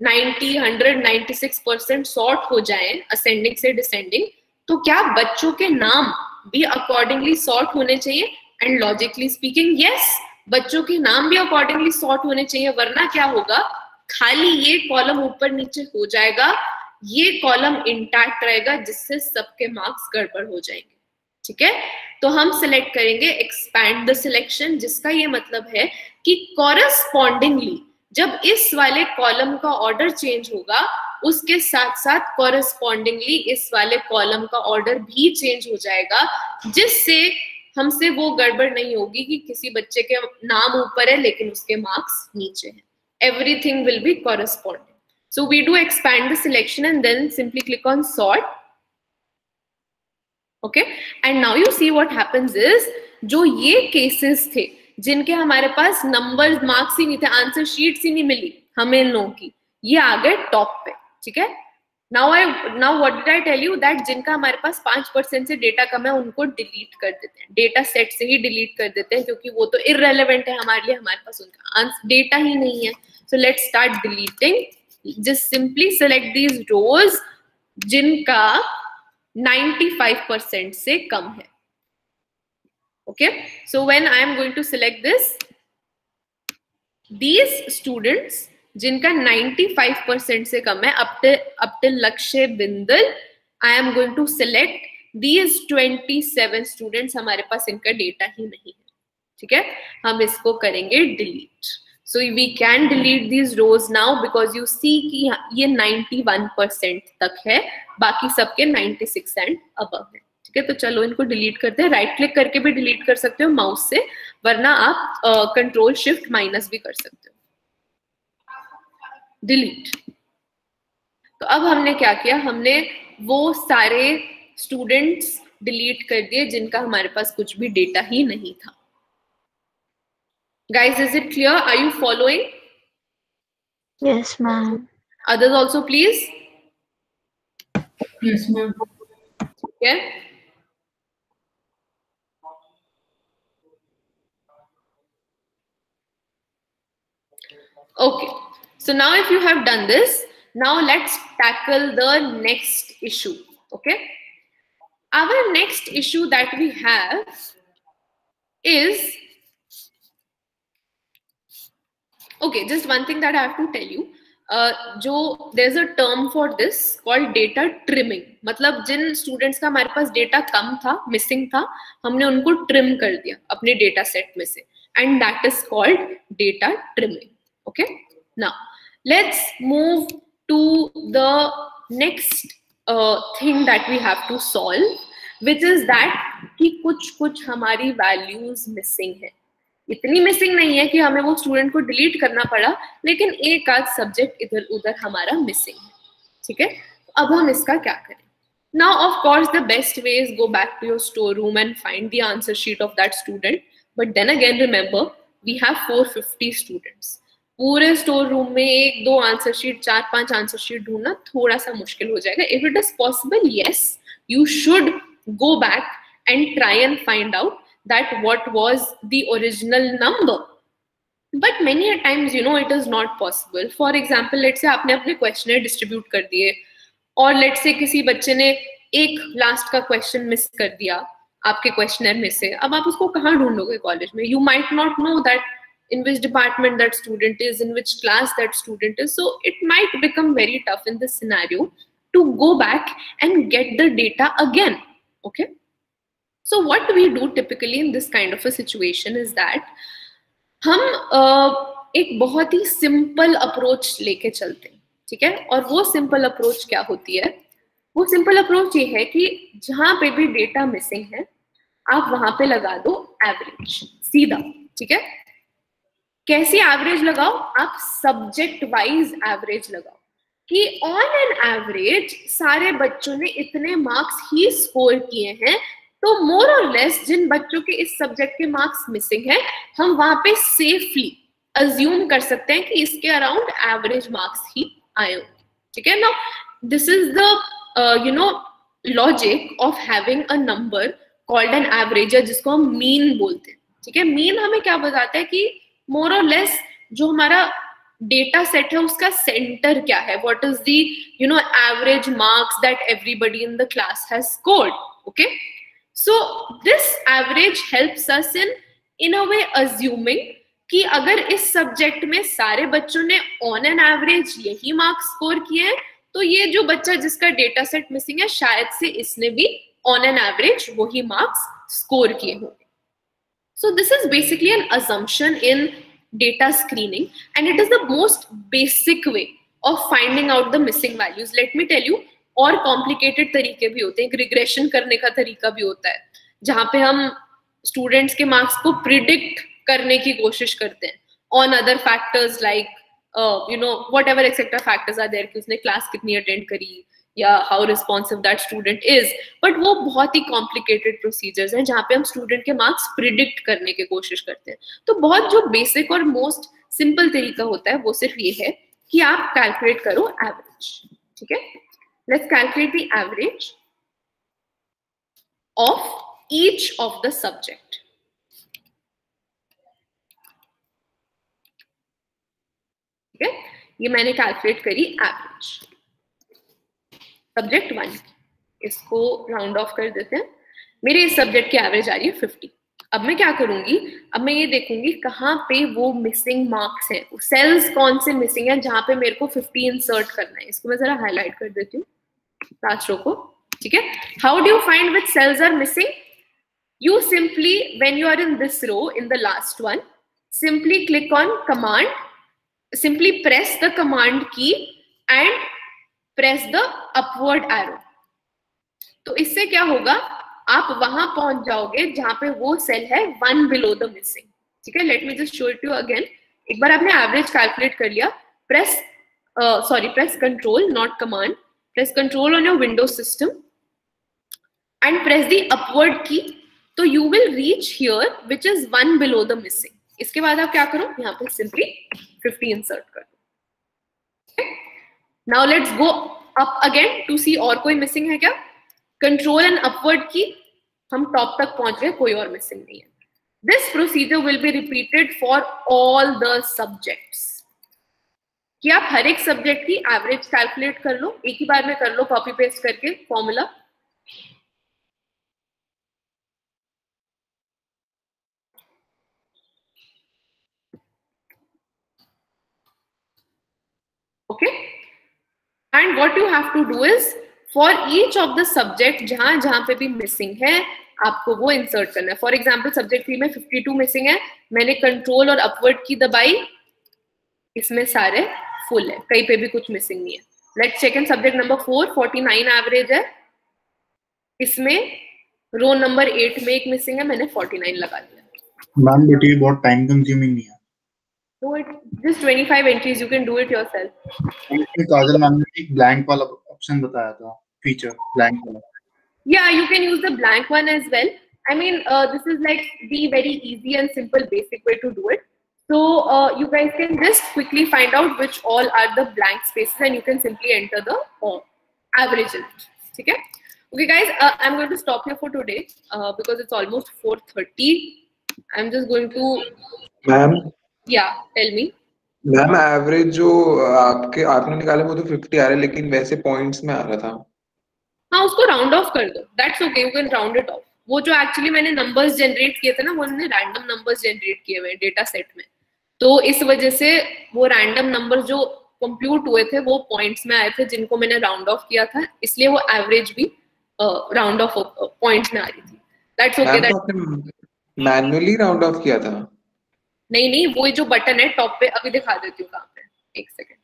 [SPEAKER 1] 90, 100, 96% सॉर्ट हो जाए असेंडिंग से डिसेंडिंग, तो क्या बच्चों के नाम भी अकॉर्डिंगली सॉर्ट होने चाहिए? एंड लॉजिकली स्पीकिंग यस, बच्चों के नाम भी अकॉर्डिंगली सॉर्ट होने चाहिए, वरना क्या होगा, खाली ये कॉलम ऊपर नीचे हो जाएगा, ये कॉलम इंटैक्ट रहेगा जिससे सबके मार्क्स गड़बड़ हो जाएंगे. ठीक है, तो हम सिलेक्ट करेंगे एक्सपैंड द सिलेक्शन, जिसका ये मतलब है कि कॉरेस्पॉन्डिंगली जब इस वाले कॉलम का ऑर्डर चेंज होगा उसके साथ साथ कॉरेस्पॉन्डिंगली इस वाले कॉलम का ऑर्डर भी चेंज हो जाएगा, जिससे हमसे वो गड़बड़ नहीं होगी कि किसी बच्चे के नाम ऊपर है लेकिन उसके मार्क्स नीचे हैं. Everything will be corresponding. So we do expand the selection and then simply click on sort. Okay, and now you see what happens is जो ये cases थे जिनके हमारे पास नंबर मार्क्स ही नहीं थे, आंसर शीट्स ही नहीं मिली हमें इन लोगों की, ये आ गए टॉप पे. ठीक है, now what did I tell you that जिनका हमारे पास 5% से डेटा कम है उनको डिलीट कर देते हैं, डेटा सेट से ही डिलीट कर देते हैं क्योंकि वो तो इररेलेवेंट है हमारे लिए, हमारे पास उनका डेटा ही नहीं है. So let's start deleting. Just simply select these rows जिनका 95% से कम है. Okay, so when I am going to select this, these students जिनका 95% से कम है up till Lakshya Bindal, I am going to select these 27 students. हमारे पास इनका data ही नहीं है. ठीक है, हम इसको करेंगे delete. So we can delete these rows now because you see कि ये 91% तक है, बाकी सबके 96 and above है. ठीक है, तो चलो इनको डिलीट करते हैं. राइट क्लिक करके भी डिलीट कर सकते हो माउस से, वरना आप कंट्रोल शिफ्ट माइनस भी कर सकते हो. डिलीट. तो अब हमने क्या किया, हमने वो सारे स्टूडेंट्स डिलीट कर दिए जिनका हमारे पास कुछ भी डेटा ही नहीं था. Guys, is it clear? Are you following?
[SPEAKER 3] Yes, ma'am.
[SPEAKER 1] Others also, please.
[SPEAKER 9] Yes, ma'am.
[SPEAKER 1] Okay. Okay. So now if you have done this, now let's tackle the next issue. Okay. Our next issue that we have is, okay, just one thing that I have to tell you. There's a term for this called data trimming. मतलब जिन students का हमारे पास data कम था, missing था, हमने उनको trim कर दिया अपने डेटा सेट में से, and that is called data trimming. Okay, now let's move to the next thing that we have to solve, which is that कि कुछ हमारी values missing है. इतनी मिसिंग नहीं है कि हमें वो स्टूडेंट को डिलीट करना पड़ा, लेकिन एक आध सब्जेक्ट इधर उधर हमारा मिसिंग है. ठीक है, अब हम इसका क्या करें. Now of course the best way is go back to your store room and find the answer sheet of that student, but then again remember we have 450 students. पूरे स्टोर रूम में 1-2 आंसर शीट, 4-5 आंसर शीट ढूंढना थोड़ा सा मुश्किल हो जाएगा. If it is possible, yes, you should go back and try and find out that what was the original number, but many a times you know it is not possible. For example, let's say आपने अपने questionnaire distribute कर दिए और let's say किसी बच्चे ने एक last का question miss कर दिया आपके questionnaire में से, अब आप उसको कहाँ ढूंढोगे कॉलेज में? You might not know that in which department that student is, in which class that student is, so it might become very tough in this scenario to go back and get the data again. Okay, so what we do typically in this kind of a situation is that हम एक बहुत ही simple approach लेके चलते हैं. ठीक है, और वो सिंपल अप्रोच क्या होती है? वो सिंपल अप्रोच ये है कि जहां पे भी डेटा मिसिंग है आप वहां पे लगा दो एवरेज सीधा. ठीक है, कैसी एवरेज लगाओ? आप सब्जेक्ट वाइज एवरेज लगाओ कि ऑन एन एवरेज सारे बच्चों ने इतने मार्क्स ही स्कोर किए हैं, तो मोर और लेस जिन बच्चों के इस सब्जेक्ट के मार्क्स मिसिंग है हम वहां पे सेफली अज्यूम कर सकते हैं कि इसके अराउंड एवरेज मार्क्स ही आए होंगे. ठीक है, now this is the logic of having a number called an average, जिसको हम मीन बोलते हैं. ठीक है, मीन हमें क्या बताता है कि मोर और लेस जो हमारा डेटा सेट है उसका सेंटर क्या है, what is the average marks that everybody in the class has scored. Okay, so this average helps us in a way assuming कि अगर इस सब्जेक्ट में सारे बच्चों ने ऑन एन एवरेज यही मार्क्स स्कोर किए हैं, तो ये जो बच्चा जिसका डेटा सेट मिसिंग है शायद से इसने भी ऑन एन एवरेज वही मार्क्स स्कोर किए होंगे. So this is basically an assumption in data screening, and it is the most basic way of finding out the missing values. Let me tell you, और complicated तरीके भी होते हैं, एक regression करने का तरीका भी होता है, जहाँ पे हम students के marks को predict करने की कोशिश करते हैं on other factors like whatever etc factors are there, कि उसने class कितनी attend करी या how responsive that student is, but वो बहुत ही complicated procedures हैं जहाँ पे हम student के marks predict करने की कोशिश करते हैं. तो बहुत जो basic और most simple तरीका होता है वो सिर्फ ये है कि आप calculate करो average. ठीक है, let's calculate the average of each of the subject. ठीक है, ये मैंने calculate करी average. सब्जेक्ट 1, इसको राउंड ऑफ कर देते हैं. मेरे इस सब्जेक्ट की एवरेज आ रही है 50. अब मैं क्या करूंगी, अब मैं ये देखूंगी कहाँ पे वो मिसिंग मार्क्स हैं, सेल्स कौन से मिसिंग हैं जहां पे मेरे को 50 इंसर्ट करना है. इसको मैं जरा हाईलाइट कर देती हूँ लास्ट रो को. ठीक है, how do you find which cells are missing? You simply when you are in this row in the last one, simply click on command, simply press the command key and press the upward arrow. तो इससे क्या होगा, आप वहां पहुंच जाओगे जहां पे वो सेल है 1 बिलो द मिसिंग. ठीक है, late me just show it you again. एक बार आपने एवरेज कैलकुलेट कर लिया, press control not command, press control on your Windows system and press the upward की. तो you will reach here which is 1 below the missing. इसके बाद आप क्या करो, यहाँ पे सिंपली 50 इंसर्ट कर दो. Now let's go up again to see और कोई मिसिंग है क्या. कंट्रोल एंड अपवर्ड की, हम टॉप तक पहुंच गए, कोई और मिसिंग नहीं है. This procedure will be repeated for all the subjects. कि आप हर एक सब्जेक्ट की एवरेज कैलकुलेट कर लो, एक ही बार में कर लो कॉपी पेस्ट करके formula. Okay, and what you have to do is for each of the subject जहां पे भी missing है आपको वो insert करना है. For example subject 3 में 52 missing है, मैंने control और upward की दबाई, इसमें सारे full है, कहीं पे भी कुछ missing नहीं है. Let's check in subject number 4, 49 average है, इसमें row number 8 में एक missing है, मैंने 49 लगा दिया.
[SPEAKER 5] मैम बट ये बहुत टाइम कंज्यूमिंग नहीं है.
[SPEAKER 1] Do it, just 25 entries, you can do it yourself.
[SPEAKER 5] Kajal ma'am ने एक ब्लैंक वाला ऑप्शन बताया था, फीचर ब्लैंक वाला.
[SPEAKER 1] Yeah, you can use the blank one as well. I mean, this is like the very easy and simple basic way to do it. So you guys can just quickly find out which all are the blank spaces and you can simply enter the average in it. Okay? Okay guys, I'm going to stop here for today because it's almost 4:30. I'm just going to...
[SPEAKER 6] Ma'am?
[SPEAKER 1] Yeah, tell me.
[SPEAKER 6] Ma'am average जो आपने निकाले वो तो 50 आ रहा है, लेकिन वैसे points में आ रहा था.
[SPEAKER 1] हाँ, उसको राउंड ऑफ कर दो, that's okay, you can round it of. वो जो एक्चुअली मैंने नंबर्स जनरेट किए थे ना, वो मैंने रैंडम नंबर्स जनरेट किए हुए डेटा सेट में, तो इस वजह से वो रैंडम नंबर जो कंप्यूट हुए थे वो पॉइंट्स में आए थे जिनको मैंने राउंड ऑफ किया था, इसलिए वो एवरेज भी राउंड ऑफ पॉइंट्स में आ रही थी. That's okay.
[SPEAKER 6] Manually round of किया था?
[SPEAKER 1] नहीं, वो जो बटन है टॉप पे, अभी दिखा देती हूँ कहाँ पे, एक second,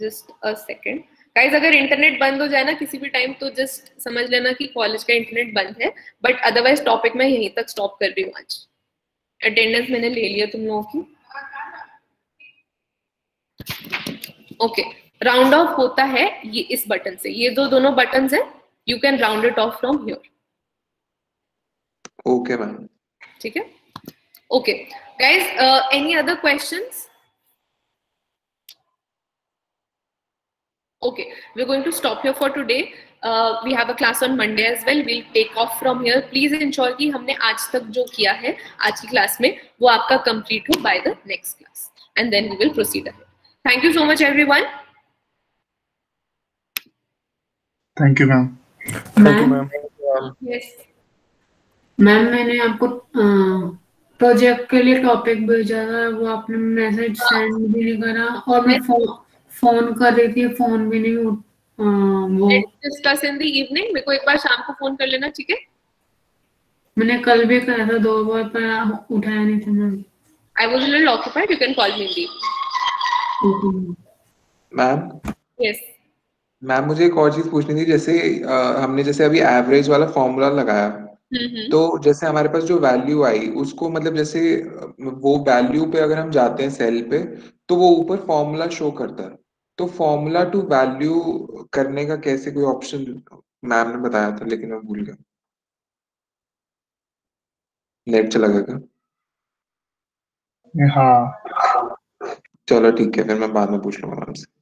[SPEAKER 1] just a second. Guys अगर इंटरनेट बंद हो जाए ना किसी भी टाइम तो जस्ट समझ लेना कि कॉलेज का इंटरनेट बंद है, बट अदरवाइज टॉपिक मैं यहीं तक स्टॉप कर रही हूँ. आज अटेंडेंस मैंने ले लिया तुम लोगों की. ओके, राउंड ऑफ होता है ये इस बटन से, ये जो दोनों बटन है, you can round it of from here.
[SPEAKER 6] Okay ma'am.
[SPEAKER 1] ठीक है, okay guys, any other questions? Okay, we're going to stop here for today. We have a class on Monday as well. We'll take off from here. Please ensure कि हमने आज तक जो किया है आज की क्लास में वो आपका complete हो by the next class, and then we will proceed ahead. Thank you so much, everyone.
[SPEAKER 5] Thank you, ma'am.
[SPEAKER 7] Thank you, ma'am.
[SPEAKER 1] Yes.
[SPEAKER 9] Ma'am मैंने आपको प्रोजेक्ट के लिए टॉपिक भेजा था, वो आपने मैसेज सेंड भी नहीं करा, और मैं फोन कर रही थी, फोन भी नहीं वो.
[SPEAKER 1] Let's discuss in the evening. मेरे को एक बार शाम को फोन कर लेना, ठीक है?
[SPEAKER 9] मैंने कल भी करा था 2 बार पर उठाया नहीं था ma'am.
[SPEAKER 1] I was a little occupied. You can call me Lee.
[SPEAKER 6] Ma'am
[SPEAKER 1] Yes.
[SPEAKER 6] Ma'am मुझे एक और चीज पूछनी थी, जैसे हमने जैसे अभी एवरेज वाला फॉर्मूला लगाया, तो जैसे हमारे पास जो वैल्यू आई उसको मतलब जैसे वो वैल्यू पे अगर हम जाते हैं सेल पे तो वो ऊपर फॉर्मूला शो करता है, तो फॉर्मूला टू वैल्यू करने का कैसे कोई ऑप्शन मैम ने बताया था लेकिन मैं भूल गया। नेट चला गया क्या?
[SPEAKER 4] हाँ
[SPEAKER 6] चलो ठीक है, फिर मैं बाद में पूछ लूंगा मैम से।